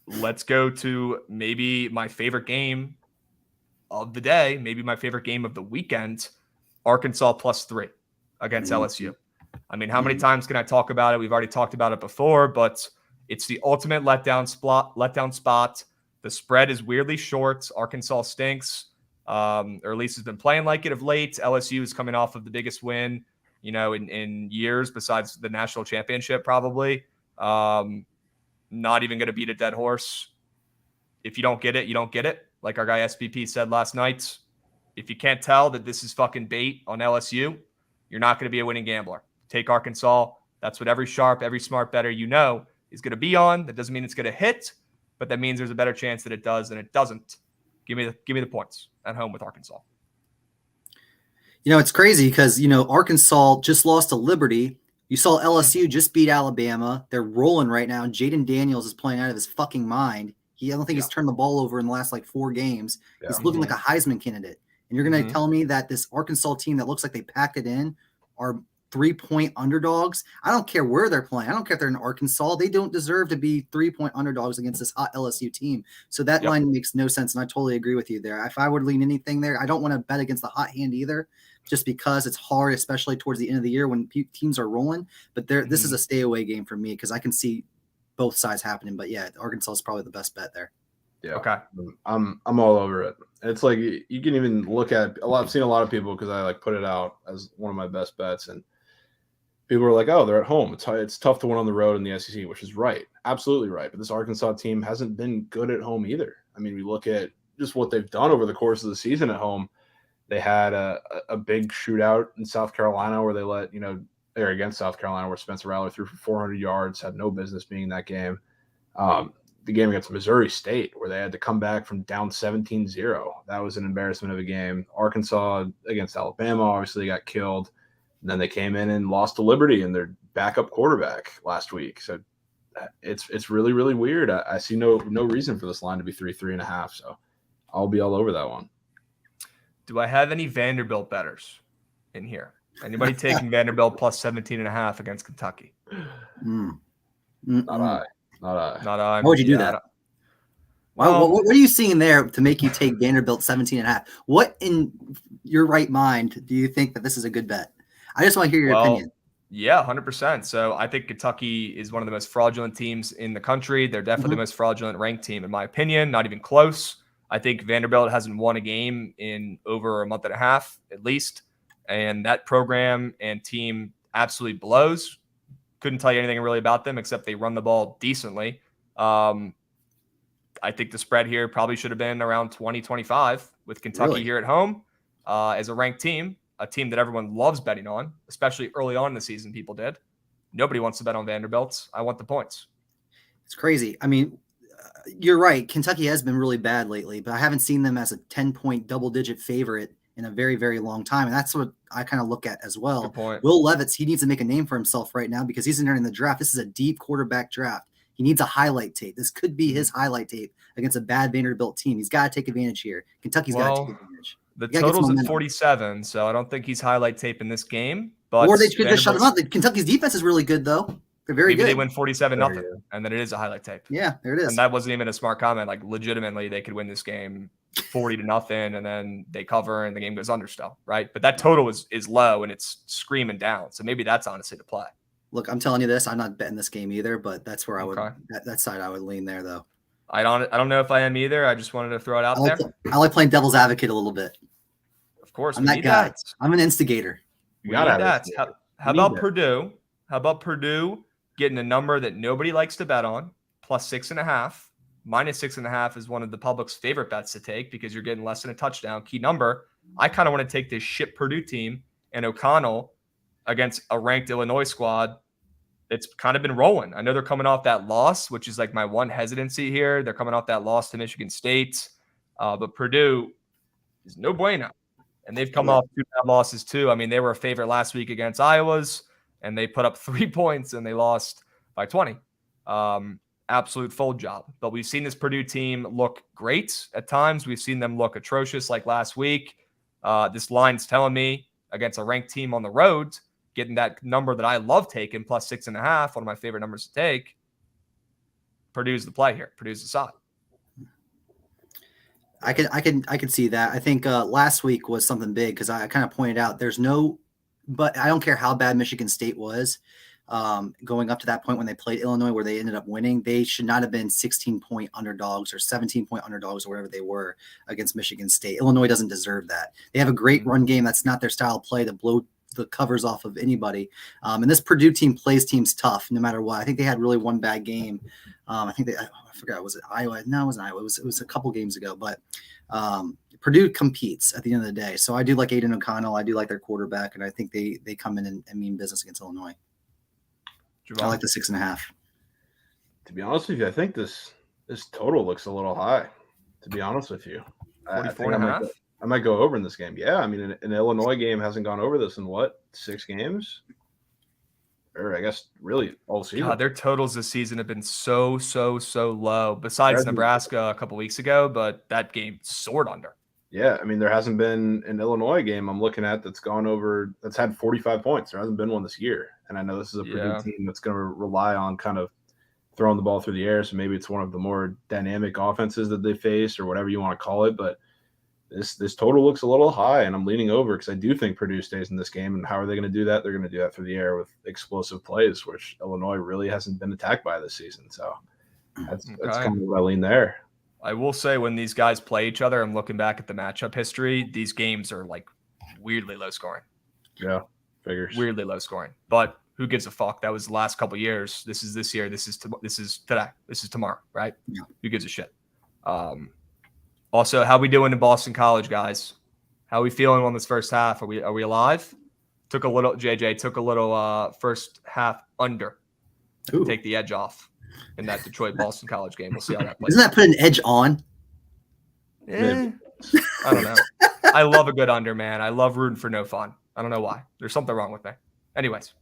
Let's go to maybe my favorite game of the day, maybe my favorite game of the weekend, Arkansas +3 against LSU. I mean, how many times can I talk about it? We've already talked about it before, but it's the ultimate letdown spot. The spread is weirdly short. Arkansas stinks, or at least has been playing like it of late. LSU is coming off of the biggest win, in years besides the national championship, probably. Not even going to beat a dead horse. If you don't get it, you don't get it. Like our guy SPP said last night, if you can't tell that this is fucking bait on LSU, you're not going to be a winning gambler. Take Arkansas. That's what every smart bettor is going to be on. That doesn't mean it's going to hit, but that means there's a better chance that it does than it doesn't. Give me the points at home with Arkansas. It's crazy because, Arkansas just lost to Liberty. You saw LSU just beat Alabama. They're rolling right now. Jaden Daniels is playing out of his fucking mind. I don't think he's turned the ball over in the last 4 games. Yeah. He's looking like a Heisman candidate. And you're going to tell me that this Arkansas team that looks like they packed it in are 3-point underdogs? I don't care where they're playing. I don't care if they're in Arkansas. They don't deserve to be 3-point underdogs against this hot LSU team. So that line makes no sense, and I totally agree with you there. If I would lean anything there, I don't want to bet against the hot hand either, just because it's hard, especially towards the end of the year when teams are rolling. But this is a stay away game for me because I can see both sides happening. But yeah, Arkansas is probably the best bet there. Yeah. Okay. I'm all over it. It's like you can even look at I've seen a lot of people because I put it out as one of my best bets, and people are like, "Oh, they're at home. It's tough to win on the road in the SEC," which is right, absolutely right. But this Arkansas team hasn't been good at home either. I mean, we look at just what they've done over the course of the season at home. They had a big shootout in South Carolina where they let they're against South Carolina where Spencer Rattler threw for 400 yards, had no business being in that game. The game against Missouri State where they had to come back from down 17-0. That was an embarrassment of a game. Arkansas against Alabama, obviously they got killed. And then they came in and lost to Liberty and their backup quarterback last week. So it's really, really weird. I see no reason for this line to be 3.5. So I'll be all over that one. Do I have any Vanderbilt bettors in here? Anybody taking Vanderbilt plus 17.5 against Kentucky? Not I. Not I. Why would you do that? Well, what are you seeing there to make you take Vanderbilt 17.5? What in your right mind do you think that this is a good bet? I just want to hear your opinion. Yeah, 100%. So I think Kentucky is one of the most fraudulent teams in the country. They're definitely the most fraudulent ranked team, in my opinion. Not even close. I think Vanderbilt hasn't won a game in over a month and a half, at least. And that program and team absolutely blows. Couldn't tell you anything really about them except they run the ball decently. I think the spread here probably should have been around 20-25 with Kentucky here at home as a ranked team, a team that everyone loves betting on, especially early on in the season. People did. Nobody wants to bet on Vanderbilt. I want the points. It's crazy. I mean, you're right. Kentucky has been really bad lately, but I haven't seen them as a 10-point double-digit favorite in a very, very long time. And that's what I kind of look at as well. Good point. Will Levis, he needs to make a name for himself right now because he's entering the draft. This is a deep quarterback draft. He needs a highlight tape. This could be his highlight tape against a bad Vanderbilt team. He's got to take advantage here. Kentucky's got to take advantage. The total's at 47, so I don't think he's highlight tape in this game. But or they could just shut him up. Kentucky's defense is really good, though. They're very good. Maybe they win 47-0, and then it is a highlight tape. Yeah, there it is. And that wasn't even a smart comment. Like, legitimately, they could win this game 40-0, and then they cover, and the game goes under still, right? But that total is low, and it's screaming down. So maybe that's honestly the play. Look, I'm telling you this. I'm not betting this game either, but that's where I would that side I would lean there, though. I don't know if I am either. I just wanted to throw it out there. I like playing devil's advocate a little bit. Of course, I'm that guy. That. I'm an instigator. We need that. How about Purdue? How about Purdue getting a number that nobody likes to bet on, plus 6.5? Minus 6.5 is one of the public's favorite bets to take because you're getting less than a touchdown. Key number. I kind of want to take this shit Purdue team and O'Connell against a ranked Illinois squad that's kind of been rolling. I know they're coming off that loss, which is like my one hesitancy here. They're coming off that loss to Michigan State. But Purdue is no bueno. And they've come off 2 bad losses too. I mean, they were a favorite last week against Iowa's, and they put up 3 points, and they lost by 20. Absolute fold job. But we've seen this Purdue team look great at times. We've seen them look atrocious like last week. This line's telling me against a ranked team on the road, getting that number that I love taking, plus 6.5, one of my favorite numbers to take. Purdue's the play here. Purdue's the side. I can see that. I think last week was something big because I kind of pointed out but I don't care how bad Michigan State was going up to that point when they played Illinois where they ended up winning. They should not have been 16-point underdogs or 17-point underdogs or whatever they were against Michigan State. Illinois doesn't deserve that. They have a great run game. That's not their style of play to blow the covers off of anybody. And this Purdue team plays teams tough no matter what. I think they had really one bad game. I forgot, was it Iowa? No, it wasn't Iowa. It was a couple games ago, but Purdue competes at the end of the day. So I do like Aiden O'Connell. I do like their quarterback, and I think they come in and mean business against Illinois. Jovan. I like the 6.5. To be honest with you, I think this total looks a little high, to be honest with you. 44.5? I might go over in this game. Yeah, I mean, an Illinois game hasn't gone over this in 6 games? Or I guess really all season. God, their totals this season have been so low. Besides Nebraska a couple weeks ago, but that game soared under. Yeah, I mean, there hasn't been an Illinois game I'm looking at that's gone over, that's had 45 points. There hasn't been one this year. And I know this is a Purdue team that's going to rely on kind of throwing the ball through the air. So maybe it's one of the more dynamic offenses that they face or whatever you want to call it. But this total looks a little high, and I'm leaning over because I do think Purdue stays in this game. And how are they going to do that? They're going to do that through the air with explosive plays, which Illinois really hasn't been attacked by this season. So that's kind of what I lean there. I will say when these guys play each other, I'm looking back at the matchup history. These games are like weirdly low scoring. Yeah, figures. Weirdly low scoring. But who gives a fuck? That was the last couple of years. This is this year. This is today. This is tomorrow, right? Yeah. Who gives a shit? Also, how we doing in Boston College, guys? How we feeling on this first half? Are we alive? JJ took a little first half under. Take the edge off in that Detroit Boston College game. We'll see how that plays. Doesn't that put an edge on? I don't know. I love a good under, man. I love rooting for no fun. I don't know why. There's something wrong with me. Anyways.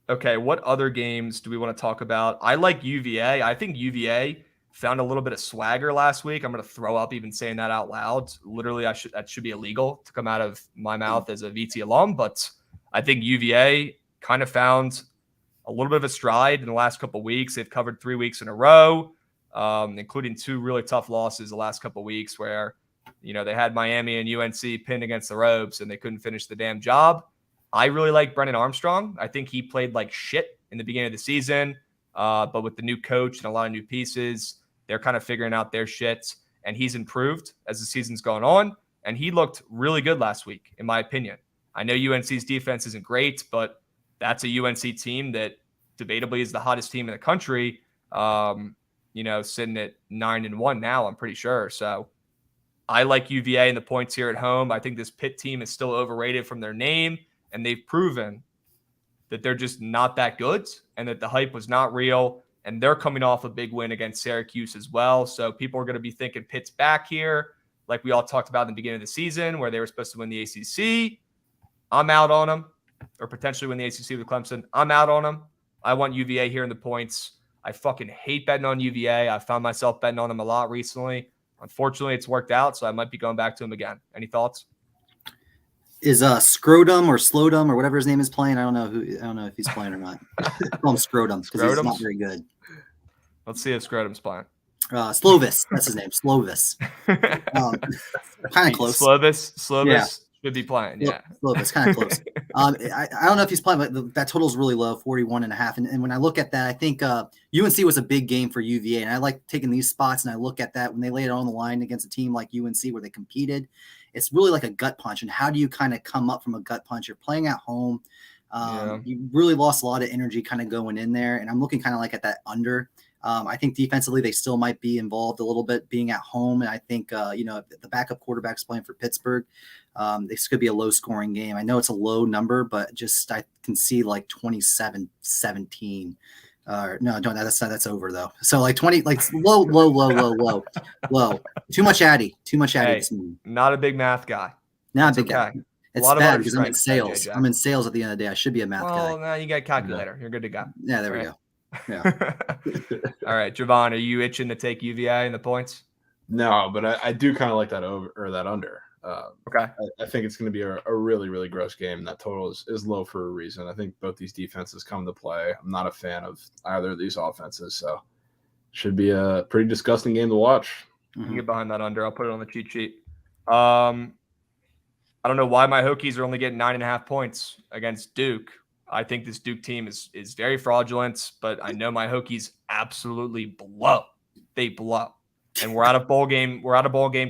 Okay, what other games do we want to talk about? I like UVA. I think UVA found a little bit of swagger last week. I'm going to throw up even saying that out loud. Literally, that should be illegal to come out of my mouth as a VT alum. But I think UVA kind of found a little bit of a stride in the last couple of weeks. They've covered 3 weeks in a row, including 2 really tough losses the last couple of weeks where, they had Miami and UNC pinned against the ropes and they couldn't finish the damn job. I really like Brennan Armstrong. I think he played like shit in the beginning of the season, but with the new coach and a lot of new pieces, they're kind of figuring out their shit, and he's improved as the season's gone on, and he looked really good last week, in my opinion. I know UNC's defense isn't great, but that's a UNC team that debatably is the hottest team in the country, sitting at 9-1 now, I'm pretty sure. So I like UVA and the points here at home. I think this Pitt team is still overrated from their name, and they've proven that they're just not that good and that the hype was not real. And they're coming off a big win against Syracuse as well. So people are going to be thinking Pitt's back here, like we all talked about in the beginning of the season, where they were supposed to win the ACC. I'm out on them, or potentially win the ACC with Clemson. I'm out on them. I want UVA here in the points. I fucking hate betting on UVA. I found myself betting on them a lot recently. Unfortunately, it's worked out, so I might be going back to him again. Any thoughts? Is Scrotum or Slowdum or whatever his name is playing? I don't know if he's playing or not. Call him Scrotum because he's not very good. Let's see if Scrotum's playing. Slovis, that's his name. Slovis. Kind of close. Slovis Yeah. Should be playing. Yeah. Slovis, kind of close. I don't know if he's playing, but that total is really low, 41.5. And when I look at that, I think UNC was a big game for UVA, and I like taking these spots. And I look at that when they lay it on the line against a team like UNC where they competed. It's really like a gut punch. And how do you kind of come up from a gut punch? You're playing at home. You really lost a lot of energy kind of going in there. And I'm looking kind of like at that under. I think defensively they still might be involved a little bit being at home. And I think, the backup quarterback's playing for Pittsburgh. This could be a low scoring game. I know it's a low number, but just I can see like 27-17. That's over though. So like 20, like low. Too much Addy. Hey, not a big math guy. Not a big guy. It's bad because I'm in strength, sales. I'm in sales at the end of the day. I should be a math guy. Well, now you got a calculator. You're good to go. Yeah, there we go. Yeah. All right, Jovan, are you itching to take UVA in the points? No, but I do kind of like that over or that under. Okay. I think it's going to be a really, really gross game. That total is low for a reason. I think both these defenses come to play. I'm not a fan of either of these offenses, so should be a pretty disgusting game to watch. You can get behind that under. I'll put it on the cheat sheet. I don't know why my Hokies are only getting 9.5 points against Duke. I think this Duke team is very fraudulent, but I know my Hokies absolutely blow. They blow. And we're out of bowl game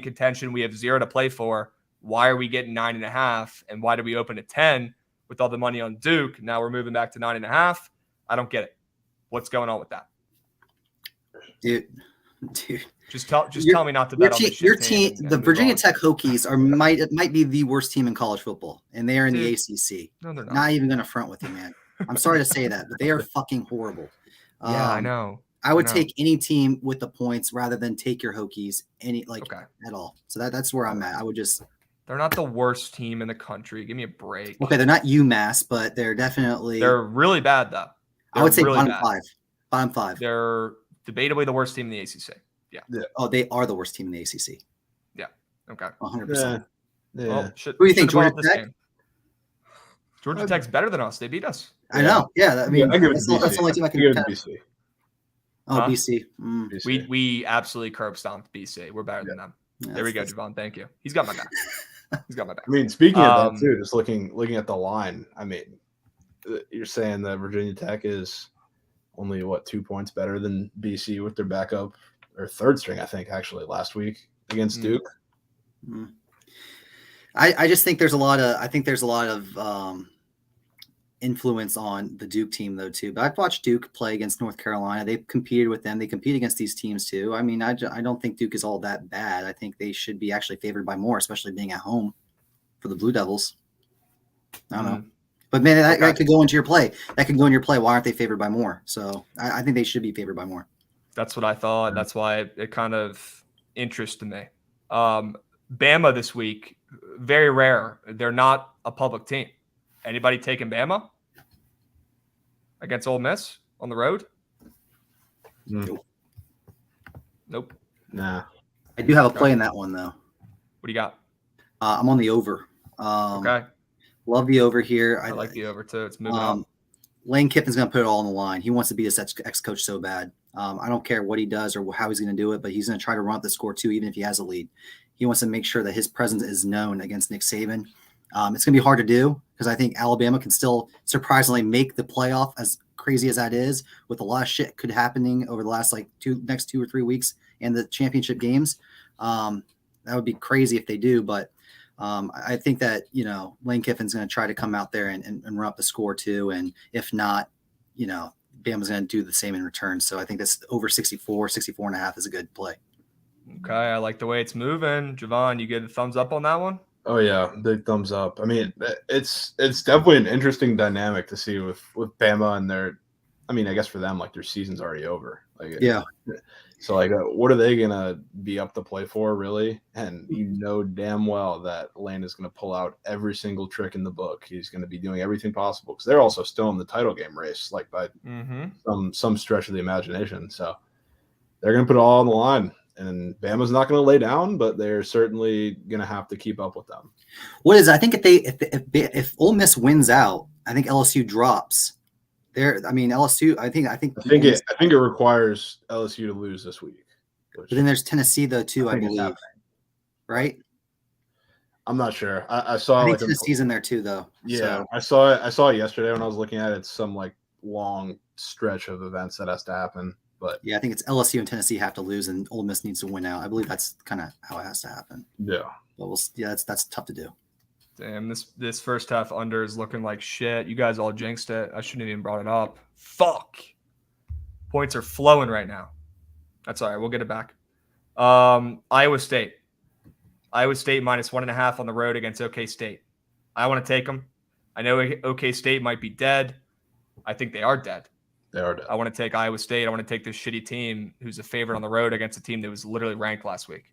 contention. We have 0 to play for. Why are we getting 9.5? And why did we open at 10 with all the money on Duke? Now we're moving back to 9.5. I don't get it. What's going on with that? Dude. Just tell me not to bet on this shit. Your team, the Virginia Tech Hokies might be the worst team in college football, and they are in the ACC. No, they're not. Not even going to front with you, man. I'm sorry to say that, but they are fucking horrible. Yeah, I know. I would take any team with the points rather than take your Hokies at all. So that's where I'm at. I would just. They're not the worst team in the country. Give me a break. Okay, they're not UMass, but they're definitely. They're really bad though. I would say really bottom bad. 5. Bottom 5. They're debatably the worst team in the ACC. Yeah. Oh, they are the worst team in the ACC. Yeah. Okay. 100%. Yeah. Well, Who do you think, Georgia Tech? Georgia Tech's better than us. They beat us. I know. Yeah. I mean, I give it that's to BC. the only team I can give it to BC. Oh, Huh? BC. BC. We absolutely curb stomped BC. We're better than them. Yeah, There we go, Javon. Thank you. He's got my back. I mean, speaking of that too, just looking at the line. I mean, you're saying that Virginia Tech is only 2 points better than BC with their backup or third string, I think, actually last week against Duke. I just think there's a lot of influence on the Duke team though too. But I've watched Duke play against North Carolina. They've competed with them. They compete against these teams too. I mean, I don't think Duke is all that bad. I think they should be actually favored by more, especially being at home for the Blue Devils. I don't know. But man, that could go into your play. That could go in your play. Why aren't they favored by more? So I think they should be favored by more. That's what I thought. That's why it kind of interested me. Bama this week, very rare. They're not a public team. Anybody taking Bama against Ole Miss on the road? Nope. Nope. Nah. I do have a play in that one though. What do you got? I'm on the over. Okay. Love the over here. I like the over too. It's moving up. Lane Kiffin's going to put it all on the line. He wants to be his ex-coach so bad. I don't care what he does or how he's going to do it, but he's going to try to run up the score too, even if he has a lead. He wants to make sure that his presence is known against Nick Saban. It's going to be hard to do because I think Alabama can still surprisingly make the playoff, as crazy as that is, with a lot of shit could happening over the last next 2 or 3 weeks and the championship games. That would be crazy if they do, but I think that, Lane Kiffin's going to try to come out there and run up the score too. And if not, Bama's going to do the same in return. So I think that's over 64 and a half is a good play. Okay. I like the way it's moving. Jovan, you get a thumbs up on that one? Oh yeah, big thumbs up. I mean, it's definitely an interesting dynamic to see with Bama and their. I mean, I guess for them, their season's already over. Yeah. So what are they gonna be up to play for, really? And damn well that Lane is gonna pull out every single trick in the book. He's gonna be doing everything possible because they're also still in the title game race, by some stretch of the imagination. So they're gonna put it all on the line. And Bama's not going to lay down, but they're certainly going to have to keep up with them. I think if Ole Miss wins out, I think LSU drops. LSU. I think it requires LSU to lose this week. But then there's Tennessee though too, I believe. Right? I'm not sure. I saw. I think Tennessee's in there too, though. Yeah, so. I saw it yesterday when I was looking at it. It's some long stretch of events that has to happen. But yeah, I think it's LSU and Tennessee have to lose, and Ole Miss needs to win out. I believe that's kind of how it has to happen. Yeah, but that's tough to do. Damn, this first half under is looking like shit. You guys all jinxed it. I shouldn't have even brought it up. Fuck. Points are flowing right now. That's all right. We'll get it back. Iowa State. Iowa State -1.5 on the road against OK State. I want to take them. I know OK State might be dead. I think they are dead. They are dead. I want to take Iowa State. I want to take this shitty team who's a favorite on the road against a team that was literally ranked last week.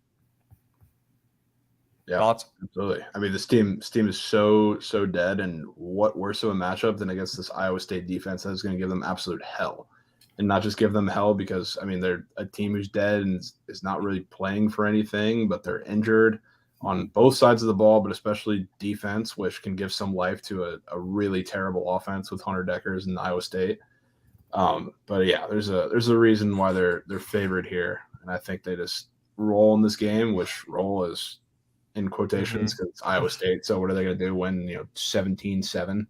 Yeah, thoughts? Absolutely. I mean, this team is so dead, and what worse of a matchup than against this Iowa State defense that is going to give them absolute hell, and not just give them hell because they're a team who's dead and is not really playing for anything, but they're injured on both sides of the ball, but especially defense, which can give some life to a really terrible offense with Hunter Deckers and Iowa State. But yeah, there's a reason why they're favored here, and I think they just roll in this game, which roll is in quotations because it's Iowa State. So what are they going to do? Win 17-7?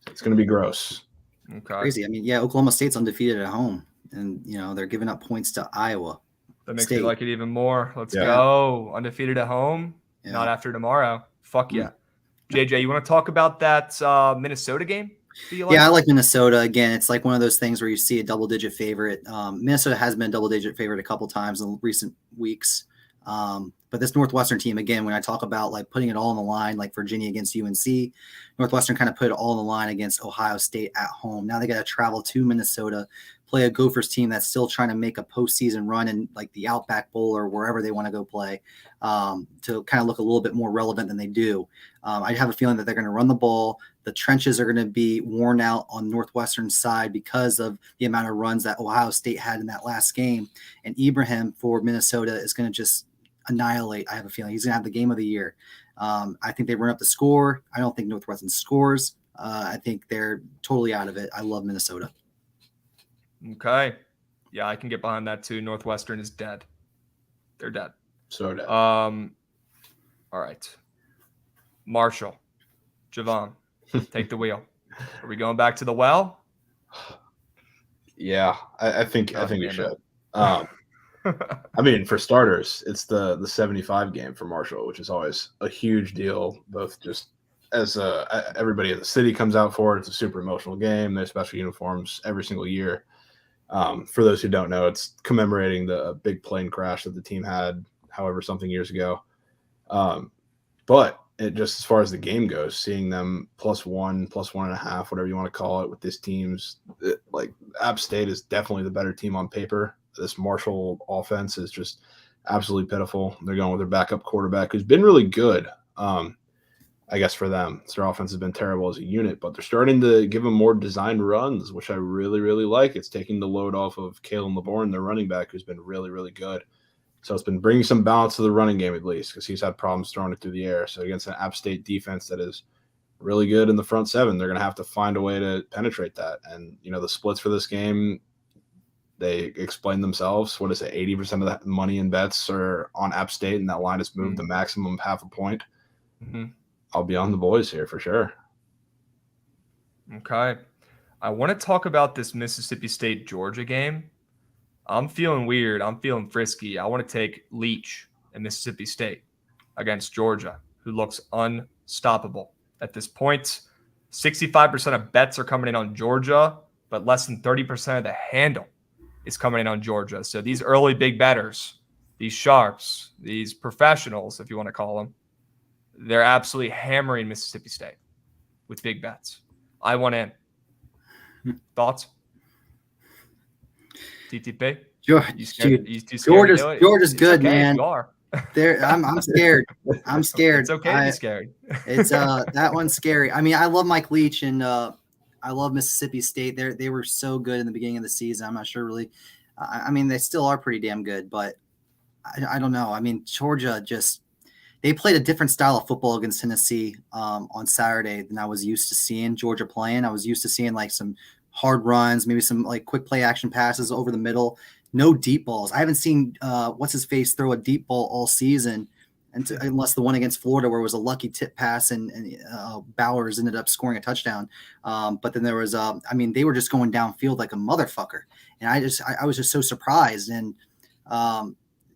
It's going to be gross. Okay. Crazy. Oklahoma State's undefeated at home, and they're giving up points to Iowa. That makes me like it even more. Let's go. Undefeated at home. Yeah. Not after tomorrow. Fuck yeah. JJ, you want to talk about that Minnesota game? I like Minnesota. Again, it's like one of those things where you see a double-digit favorite. Minnesota has been a double-digit favorite a couple times in recent weeks. But this Northwestern team, again, when I talk about putting it all on the line, like Virginia against UNC, Northwestern kind of put it all on the line against Ohio State at home. Now they got to travel to Minnesota, play a Gophers team that's still trying to make a postseason run in the Outback Bowl or wherever they want to go play, to kind of look a little bit more relevant than they do. I have a feeling that they're going to run the ball. The trenches are going to be worn out on Northwestern's side because of the amount of runs that Ohio State had in that last game. And Ibrahim for Minnesota is going to just annihilate. I have a feeling he's going to have the game of the year. I think they run up the score. I don't think Northwestern scores. I think they're totally out of it. I love Minnesota. Okay. Yeah, I can get behind that too. Northwestern is dead. They're dead. So dead. All right. Marshall. Jovan, take the wheel. Are we going back to the well? Yeah, I think we should. For starters, it's the 75 game for Marshall, which is always a huge deal, both just as everybody in the city comes out for it. It's a super emotional game. They have special uniforms every single year. For those who don't know, it's commemorating the big plane crash that the team had, however, something years ago. But it just as far as the game goes, seeing them +1, +1.5, whatever you want to call it, with this team's App State is definitely the better team on paper. This Marshall offense is just absolutely pitiful. They're going with their backup quarterback who's been really good. I guess for them, their offense has been terrible as a unit, but they're starting to give them more designed runs, which I really, really like. It's taking the load off of Kalen LeBourne, their running back, who's been really, really good. So it's been bringing some balance to the running game at least, because he's had problems throwing it through the air. So against an App State defense that is really good in the front seven, they're going to have to find a way to penetrate that. And, the splits for this game, they explain themselves. What is it? 80% of the money in bets are on App State, and that line has moved the maximum of half a point. Mm-hmm. I'll be on the boys here for sure. Okay. I want to talk about this Mississippi State-Georgia game. I'm feeling weird. I'm feeling frisky. I want to take Leach and Mississippi State against Georgia, who looks unstoppable at this point. 65% of bets are coming in on Georgia, but less than 30% of the handle is coming in on Georgia. So these early big bettors, these sharps, these professionals, if you want to call them, they're absolutely hammering Mississippi State with big bets. I want in. Thoughts? TTP? Georgia's good, okay, man. You are. I'm scared. I'm scared. It's okay to be scared. It's that one's scary. I mean, I love Mike Leach and I love Mississippi State. They were so good in the beginning of the season. I'm not sure really. I mean, they still are pretty damn good, but I don't know. I mean, Georgia they played a different style of football against Tennessee on Saturday than I was used to seeing Georgia playing. I was used to seeing like some hard runs, maybe some like quick play action passes over the middle, no deep balls. I haven't seen what's his face throw a deep ball all season, unless the one against Florida where it was a lucky tip pass and Bowers ended up scoring a touchdown. But then there was, they were just going downfield like a motherfucker, and I was just so surprised and.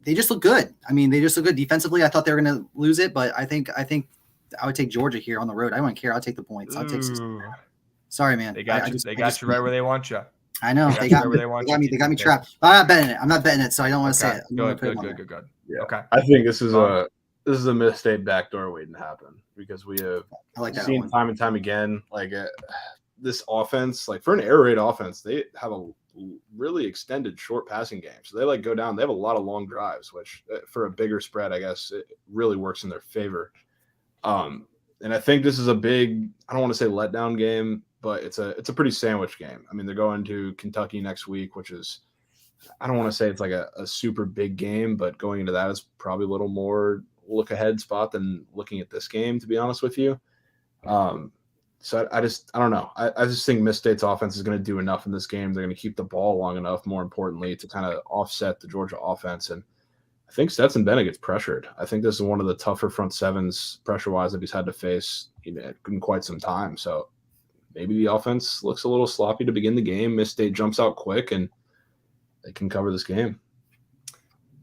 They just look good. I mean, they just look good defensively. I thought they were going to lose it, but I think I would take Georgia here on the road. I don't care. I'll take the points. I'll take 16. Sorry, man. They got you right where they want you. I know. They got me trapped. But I'm not betting it. I'm not betting it, so I don't want to say it. Good. Yeah. Okay. I think this is a Miss-State backdoor waiting to happen because we have seen time and time again, like this offense, like for an air raid offense, they have a really extended short passing game. So they like go down. They have a lot of long drives, which for a bigger spread, I guess it really works in their favor. And I think this is a big, I don't want to say letdown game, but it's a pretty sandwich game. I mean, they're going to Kentucky next week, which is, I don't want to say it's like a super big game, but going into that is probably a little more look ahead spot than looking at this game, to be honest with you. So I don't know. I just think Miss State's offense is going to do enough in this game. They're going to keep the ball long enough, more importantly, to kind of offset the Georgia offense. And I think Stetson Bennett gets pressured. I think this is one of the tougher front sevens pressure-wise that he's had to face in quite some time. So maybe the offense looks a little sloppy to begin the game. Miss State jumps out quick, and they can cover this game.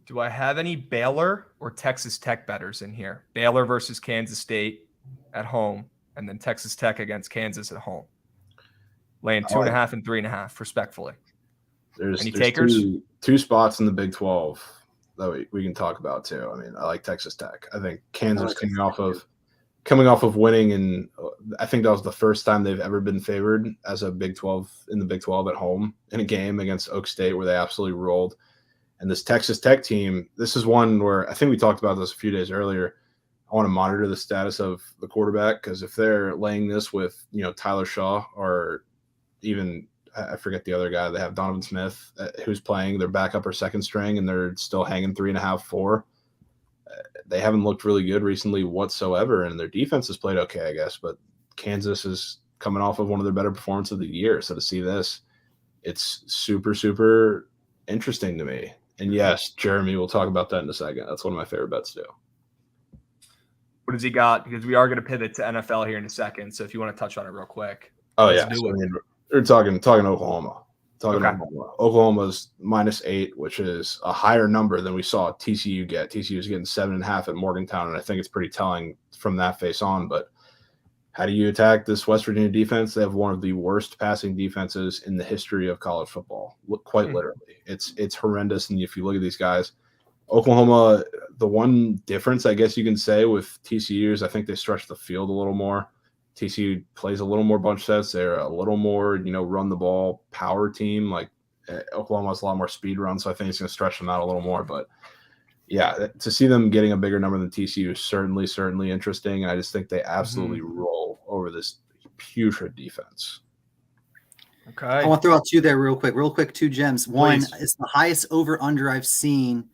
Do I have any Baylor or Texas Tech bettors in here? Baylor versus Kansas State at home, and then Texas Tech against Kansas at home. Laying 2.5 and 3.5, respectfully. There's takers? Two spots in the Big 12 that we can talk about too. I mean, I like Texas Tech. I think Kansas coming off of winning, and I think that was the first time they've ever been favored as a Big 12 in the Big 12 at home in a game against Oak State where they absolutely rolled. And this Texas Tech team, this is one where I think we talked about this a few days earlier. I want to monitor the status of the quarterback, because if they're laying this with, Tyler Shaw, or even I forget the other guy, they have Donovan Smith who's playing their backup or second string, and they're still hanging 3.5, 4. They haven't looked really good recently whatsoever, and their defense has played okay, I guess. But Kansas is coming off of one of their better performances of the year. So to see this, it's super, super interesting to me. And yes, Jeremy, we'll talk about that in a second. That's one of my favorite bets too. What does he got? Because we are going to pivot to NFL here in a second. So if you want to touch on it real quick. Oh, yeah. So, we're talking Oklahoma. Oklahoma's -8, which is a higher number than we saw TCU get. TCU is getting 7.5 at Morgantown, and I think it's pretty telling from that face on. But how do you attack this West Virginia defense? They have one of the worst passing defenses in the history of college football, quite literally. It's horrendous, and if you look at these guys, Oklahoma, the one difference I guess you can say with TCU is I think they stretch the field a little more. TCU plays a little more bunch sets. They're a little more, run the ball power team. Like Oklahoma has a lot more speed runs, so I think it's going to stretch them out a little more. But yeah, to see them getting a bigger number than TCU is certainly interesting. I just think they absolutely roll over this putrid defense. Okay. I want to throw out two there real quick, 2 gems. One, Please. it's the highest over-under I've seen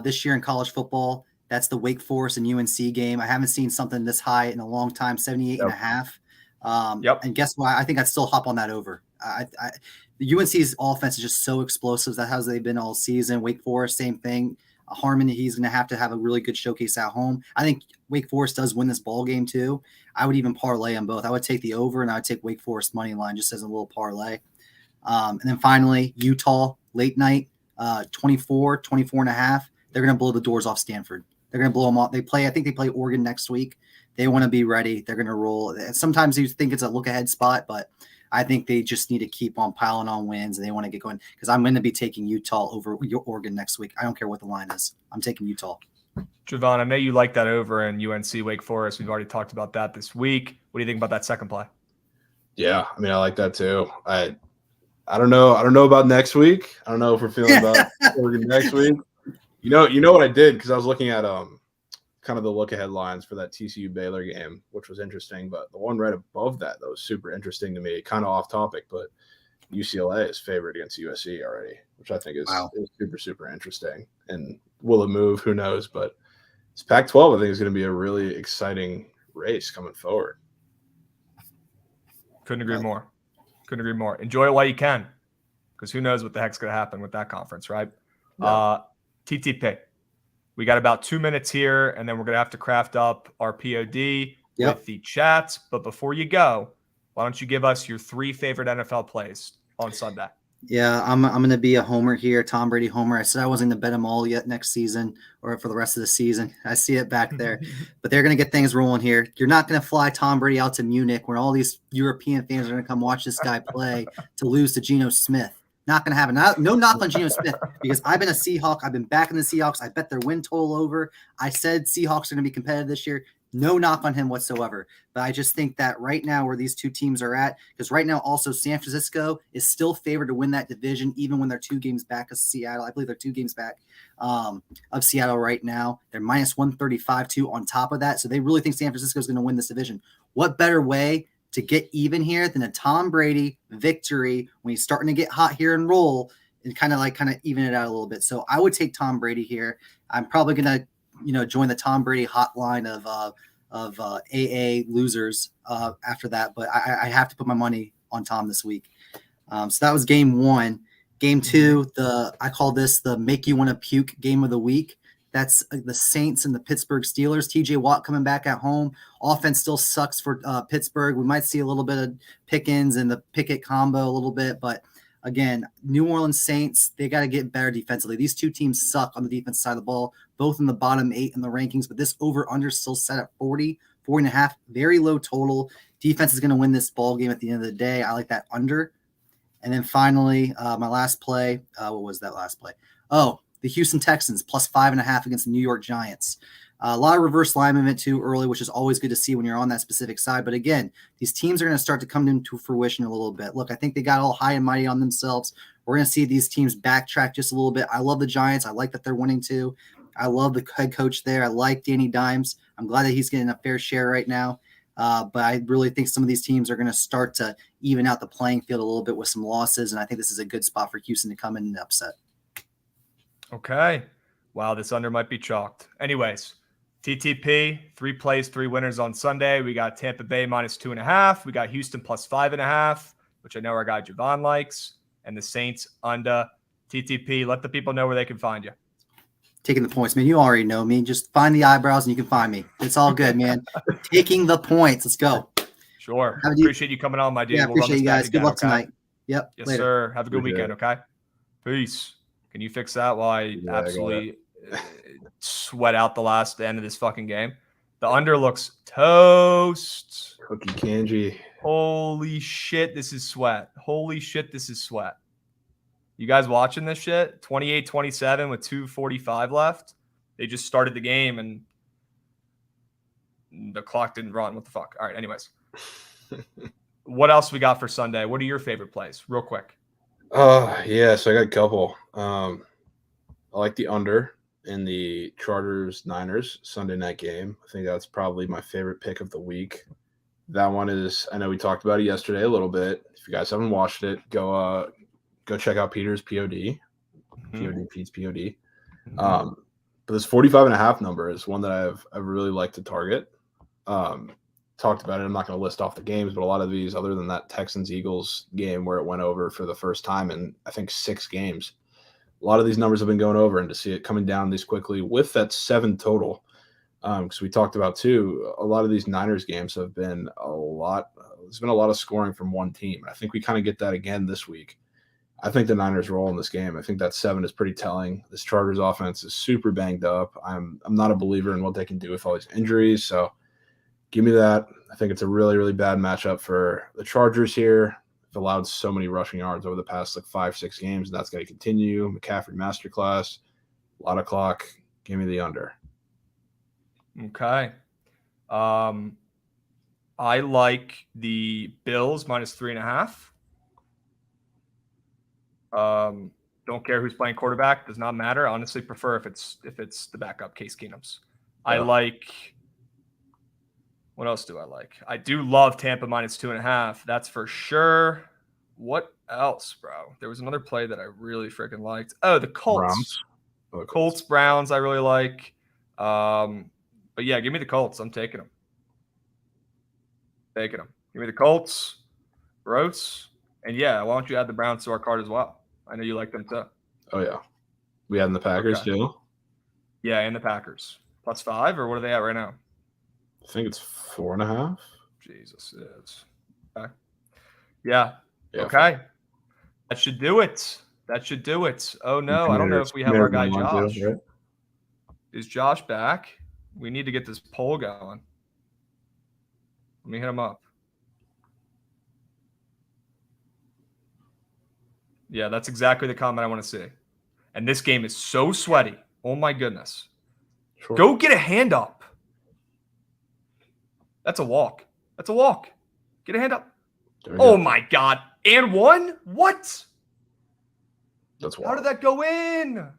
this year in college football. That's the Wake Forest and UNC game. I haven't seen something this high in a long time, 78.5. Yep. And guess what? I think I'd still hop on that over. The UNC's offense is just so explosive. That's how they've been all season. Wake Forest, same thing. Harmon, he's going to have a really good showcase at home. I think Wake Forest does win this ball game too. I would even parlay them both. I would take the over, and I would take Wake Forest money line just as a little parlay. And then finally, Utah, late night, 24 and a half. They're going to blow the doors off Stanford. They're going to blow them off. I think they play Oregon next week. They want to be ready. They're going to roll. Sometimes you think it's a look-ahead spot, but I think they just need to keep on piling on wins, and they want to get going because I'm going to be taking Utah over Oregon next week. I don't care what the line is. I'm taking Utah. Jovan, I know you like that over in UNC Wake Forest. We've already talked about that this week. What do you think about that second play? Yeah, I mean, I like that too. I don't know. I don't know about next week. I don't know if we're feeling about Oregon next week. You know what I did, because I was looking at kind of the look ahead lines for that TCU Baylor game, which was interesting. But the one right above that was super interesting to me. Kind of off topic, but UCLA is favored against USC already, which I think is super interesting. And will it move? Who knows? But it's Pac-12. I think is going to be a really exciting race coming forward. Couldn't agree more. Enjoy it while you can, because who knows what the heck's going to happen with that conference, right? Yeah. TTP. We got about 2 minutes here, and then we're going to have to craft up our POD with the chat. But before you go, why don't you give us your 3 favorite NFL plays on Sunday? Yeah, I'm going to be a homer here, Tom Brady homer. I said I wasn't going to bet them all yet next season or for the rest of the season. I see it back there. But they're going to get things rolling here. You're not going to fly Tom Brady out to Munich where all these European fans are going to come watch this guy play to lose to Geno Smith. Not going to happen. No knock on Geno Smith, because I've been a Seahawk. I've been backing the Seahawks. I bet their win total over. I said Seahawks are going to be competitive this year. No knock on him whatsoever. But I just think that right now where these two teams are at, because right now also San Francisco is still favored to win that division, even when they're 2 games back of Seattle. I believe they're 2 games back of Seattle right now. They're minus 135 too on top of that. So they really think San Francisco is going to win this division. What better way to get even here than a Tom Brady victory when he's starting to get hot here and roll and kind of even it out a little bit. So I would take Tom Brady here. I'm probably going to, join the Tom Brady hotline of AA losers after that. But I have to put my money on Tom this week. So that was game 1. Game 2, I call this the make you want to puke game of the week. That's the Saints and the Pittsburgh Steelers. TJ Watt coming back at home. Offense still sucks for Pittsburgh. We might see a little bit of Pickens and the Pickett combo a little bit. But, again, New Orleans Saints, they got to get better defensively. These two teams suck on the defense side of the ball, both in the bottom 8 in the rankings. But this over-under still set at 40.5, very low total. Defense is going to win this ball game at the end of the day. I like that under. And then finally, my last play. What was that last play? Oh, the Houston Texans plus 5.5 against the New York Giants. A lot of reverse line movement too early, which is always good to see when you're on that specific side. But again, these teams are going to start to come into fruition a little bit. Look, I think they got all high and mighty on themselves. We're going to see these teams backtrack just a little bit. I love the Giants. I like that they're winning too. I love the head coach there. I like Danny Dimes. I'm glad that he's getting a fair share right now. But I really think some of these teams are going to start to even out the playing field a little bit with some losses. And I think this is a good spot for Houston to come in and upset. Okay. Wow, this under might be chalked. Anyways, TTP, 3 plays, 3 winners on Sunday. We got Tampa Bay minus 2.5. We got Houston plus 5.5, which I know our guy Jovan likes, and the Saints under. TTP, let the people know where they can find you. Taking the points, man. You already know me. Just find the eyebrows and you can find me. It's all good, man. Taking the points. Let's go. Sure. Appreciate you coming on, my dude. Yeah, appreciate you guys. Good luck tonight. Yep. Yes, later. Sir. Have a good weekend, okay? Peace. Can you fix that while I absolutely sweat out the end of this fucking game? The under looks toast. Cookie Kanji. Holy shit, this is sweat. You guys watching this shit? 28-27 with 2:45 left. They just started the game and the clock didn't run. What the fuck? All right, anyways. What else we got for Sunday? What are your favorite plays? Real quick. So I got a couple. I like the under in the Chargers-Niners Sunday night game. I think that's probably my favorite pick of the week. That one is, I know we talked about it yesterday a little bit. If you guys haven't watched it, go check out Peter's POD. POD, Pete's POD. But this 45.5 number is one that I've really liked to target. Talked about it. I'm not going to list off the games, but a lot of these, other than that Texans-Eagles game where it went over for the first time in, I think, 6 games, a lot of these numbers have been going over, and to see it coming down this quickly with that 7 total, because we talked about, too, a lot of these Niners games have been there's been a lot of scoring from one team. I think we kind of get that again this week. I think the Niners roll in this game. I think that 7 is pretty telling. This Chargers offense is super banged up. I'm not a believer in what they can do with all these injuries. So give me that. I think it's a really, really bad matchup for the Chargers here. They've allowed so many rushing yards over the past 5-6 games, and that's going to continue. McCaffrey masterclass, a lot of clock. Give me the under. Okay. I like the Bills -3.5. Don't care who's playing quarterback. Does not matter. I honestly prefer if it's the backup, Case Keenum's. Yeah. I like. What else do I like? I do love Tampa -2.5. That's for sure. What else, bro? There was another play that I really freaking liked. Oh, the Colts. Colts, Browns, I really like. But yeah, give me the Colts. I'm taking them. Give me the Colts, Gross, and yeah, why don't you add the Browns to our card as well? I know you like them too. Oh yeah, we had in the Packers too. Yeah, and the Packers +5, or what are they at right now? I think it's 4.5. Jesus, it's okay. Yeah. Okay. That should do it. Oh no, I don't know if we have our guy Josh. Right? Is Josh back? We need to get this poll going. Let me hit him up. Yeah, that's exactly the comment I want to see. And this game is so sweaty. Oh my goodness. Sure. Go get a hand up. That's a walk. Get a hand up. Oh my God. And 1? What? That's wild. How did that go in?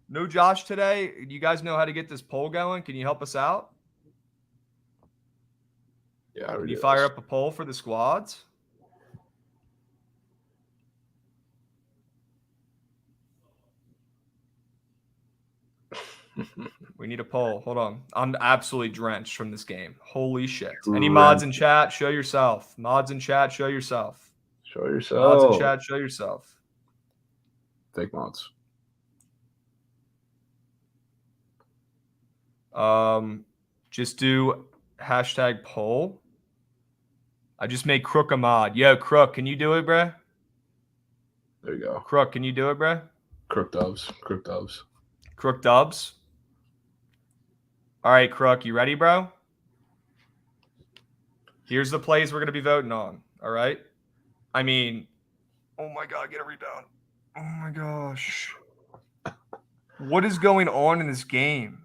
No Josh today. You guys know how to get this poll going? Can you help us out? Yeah, Can you fire up a poll for the squads? We need a poll. Hold on. I'm absolutely drenched from this game. Holy shit. Any mods in chat? Show yourself. Mods in chat, show yourself. Mods in chat, show yourself. Fake mods. Just do hashtag poll. I just made Crook a mod. Yo, Crook, can you do it, bruh? There you go. Crook, can you do it, bruh? Crook Dubs. All right, Crook, you ready, bro? Here's the plays we're going to be voting on. All right? I mean, oh my God, get a rebound. Oh my gosh. What is going on in this game?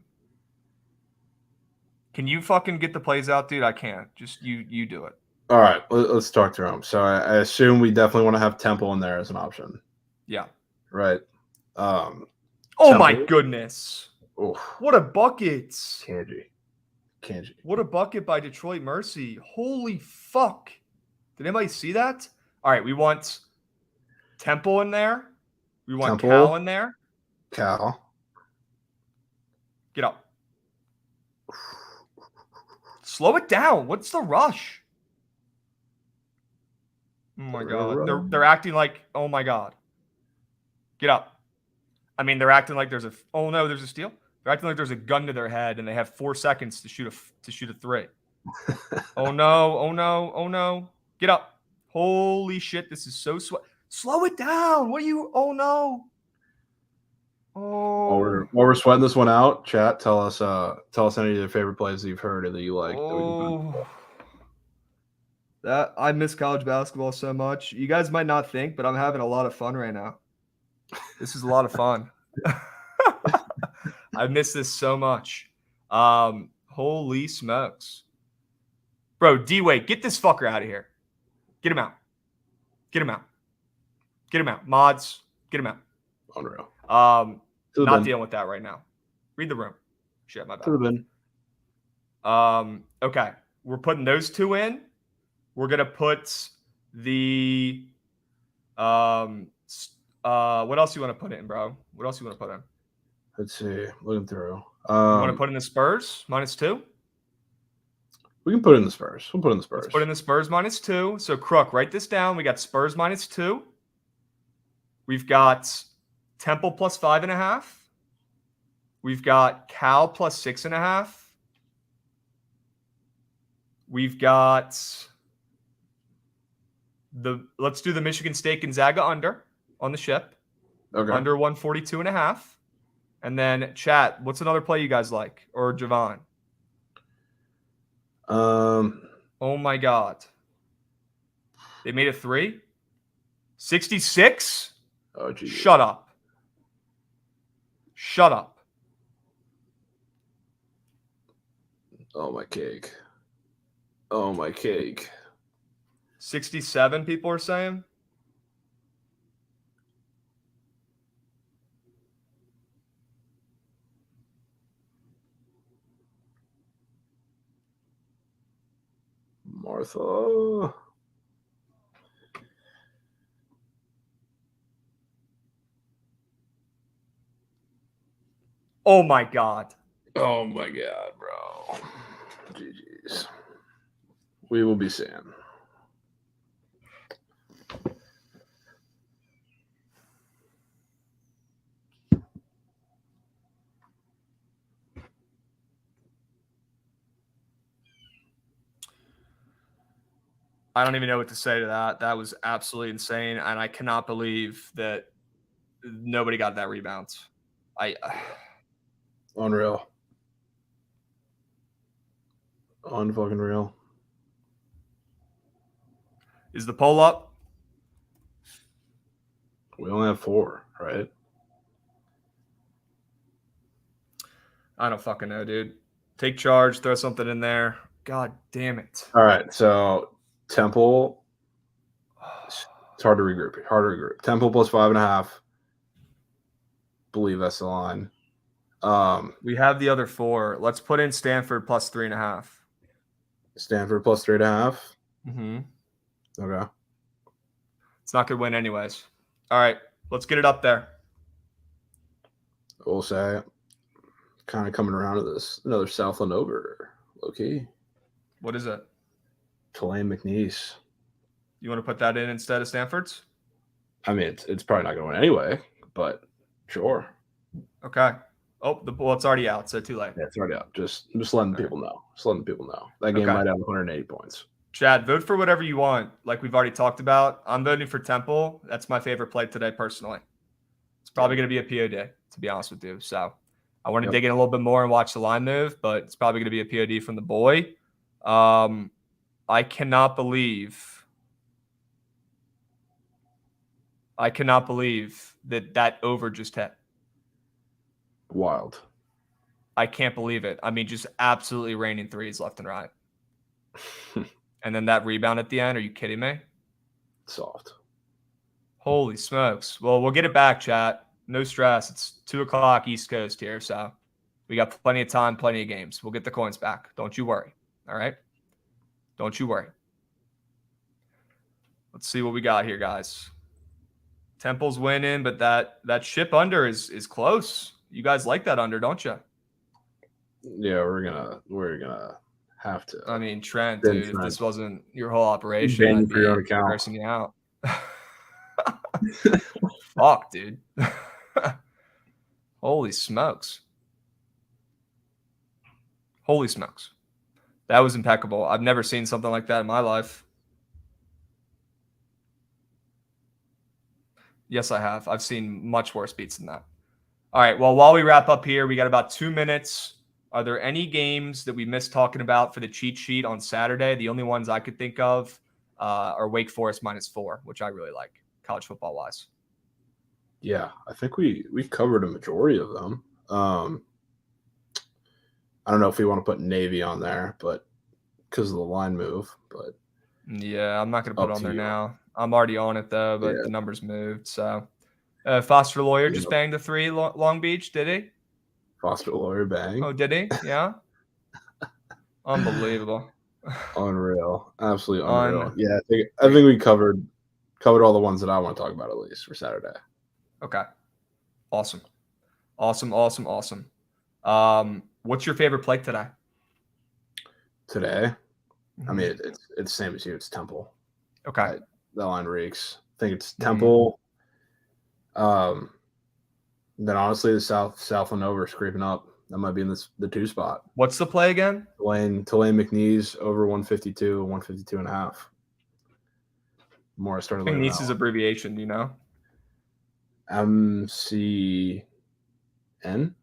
Can you fucking get the plays out, dude? I can't. Just you do it. All right, let's talk through them. So I assume we definitely want to have Temple in there as an option. Yeah. Right. Oh my goodness. Oof. What a bucket. Kanji. What a bucket by Detroit Mercy. Holy fuck. Did anybody see that? All right, we want Temple in there. We want Cal in there. Cal. Get up. Slow it down. What's the rush? Oh my God. They're acting like, oh my God. Get up. I mean, they're acting like there's a steal. They're acting like there's a gun to their head and they have 4 seconds to shoot a 3. Oh no. Get up. Holy shit, this is so slow it down. What are you? Oh no. Oh. While we're sweating this one out, chat, tell us any of your favorite plays that you've heard or that you like. That I miss college basketball so much. You guys might not think, but I'm having a lot of fun right now. This is a lot of fun. I miss this so much. Holy smokes. Bro, D-Wade, get this fucker out of here. Get him out. Mods, get him out. Unreal. Not dealing with that right now. Read the room. Shit, my bad. To the bin. Okay. We're putting those two in. We're gonna put the what else you want to put in, bro? What else you want to put in? Let's see. Looking through. You want to put in the Spurs -2? We can put in the Spurs. We'll put in the Spurs. Let's put in the Spurs -2. So Crook, write this down. We got Spurs -2. We've got Temple +5.5. We've got Cal +6.5. We've got let's do the Michigan State Gonzaga under on the ship. Okay. Under 142.5. And then chat, what's another play you guys like? Or Jovan? Oh my God. They made a 3? 66? Oh, geez. Shut up. Shut up. Oh, my cake. Oh, my cake. 67, people are saying. Martha. Oh my God. Oh my God, bro. GG's. We will be seeing. I don't even know what to say to that. That was absolutely insane, and I cannot believe that nobody got that rebound. Unreal. Unfucking real. Is the poll up? We only have 4, right? I don't fucking know, dude. Take charge, throw something in there. God damn it. All right, so Temple. It's hard to regroup. Temple +5.5. Believe that's the line. We have the other 4. Let's put in Stanford +3.5. Stanford +3.5. Mm-hmm. Okay. It's not going to win anyways. All right, let's get it up there. We'll say kind of coming around to this. Another Southland over. Low-key. What is it? Tulane McNeese. You want to put that in instead of Stanford's? I mean, it's probably not going to win anyway, but sure. Okay. Oh, it's already out, so too late. Yeah, it's already out. Just letting people know. Just letting people know. That game might have 180 points. Chad, vote for whatever you want. Like we've already talked about. I'm voting for Temple. That's my favorite play today, personally. It's probably going to be a POD, to be honest with you. So I want to dig in a little bit more and watch the line move, but it's probably going to be a POD from the boy. I cannot believe that over just hit. Wild. I can't believe it. I mean, just absolutely raining threes left and right. And then that rebound at the end. Are you kidding me? Soft. Holy smokes. Well, we'll get it back, chat. No stress. It's 2:00 East Coast here, so we got plenty of time, plenty of games. We'll get the coins back. Don't you worry. All right? Don't you worry. Let's see what we got here, guys. Temple's winning, but that ship under is close. You guys like that under, don't you? Yeah, we're gonna have to. I mean, Trent, dude, if this wasn't your whole operation, I'd be cursing you out. Fuck, dude. Holy smokes. Holy smokes. That was impeccable. I've never seen something like that in my life. Yes, I have. I've seen much worse beats than that. All right. Well, while we wrap up here, we got about 2 minutes. Are there any games that we missed talking about for the cheat sheet on Saturday? The only ones I could think of are Wake Forest -4, which I really like, college football wise. Yeah, I think we covered a majority of them. I don't know if we want to put Navy on there, but because of the line move. But yeah, I'm not going to put it on there now. I'm already on it though, but the numbers moved. So Foster Lawyer just Yep. banged the 3 Long Beach, did he? Foster Lawyer bang. Oh, did he? Yeah. Unbelievable. Unreal. Absolutely unreal. Yeah, I think we covered all the ones that I want to talk about at least for Saturday. Okay. Awesome. What's your favorite play today? Today? I mean, it's the same as you. It's Temple. Okay. That line reeks. I think it's Temple. Then honestly, the Southland over is creeping up. That might be in the 2 spot. What's the play again? Tulane McNeese over 152, 152.5. The more I started looking at McNeese's abbreviation, do you know? MCN. And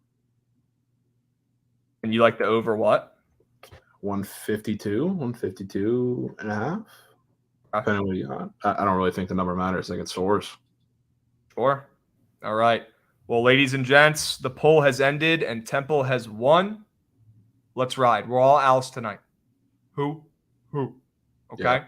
you like the over what? 152 and a half. Depending on what you got. I don't really think the number matters. I think it soars. Sure. All right. Well, ladies and gents, the poll has ended and Temple has won. Let's ride. We're all Owls tonight. Who? Okay. Yeah.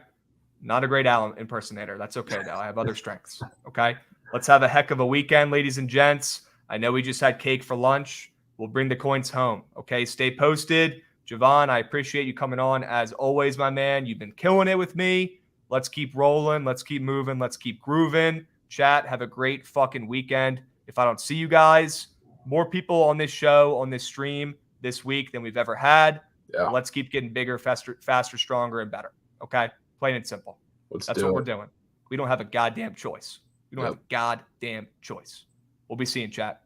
Not a great Owl impersonator. That's okay, though. I have other strengths. Okay. Let's have a heck of a weekend, ladies and gents. I know we just had cake for lunch. We'll bring the coins home. Okay. Stay posted. Jovan, I appreciate you coming on as always, my man. You've been killing it with me. Let's keep rolling. Let's keep moving. Let's keep grooving. Chat, have a great fucking weekend. If I don't see you guys, more people on this show, on this stream this week than we've ever had. Yeah. Let's keep getting bigger, faster, stronger, and better. Okay? Plain and simple. That's what we're doing. We don't have a goddamn choice. We don't have a goddamn choice. We'll be seeing chat.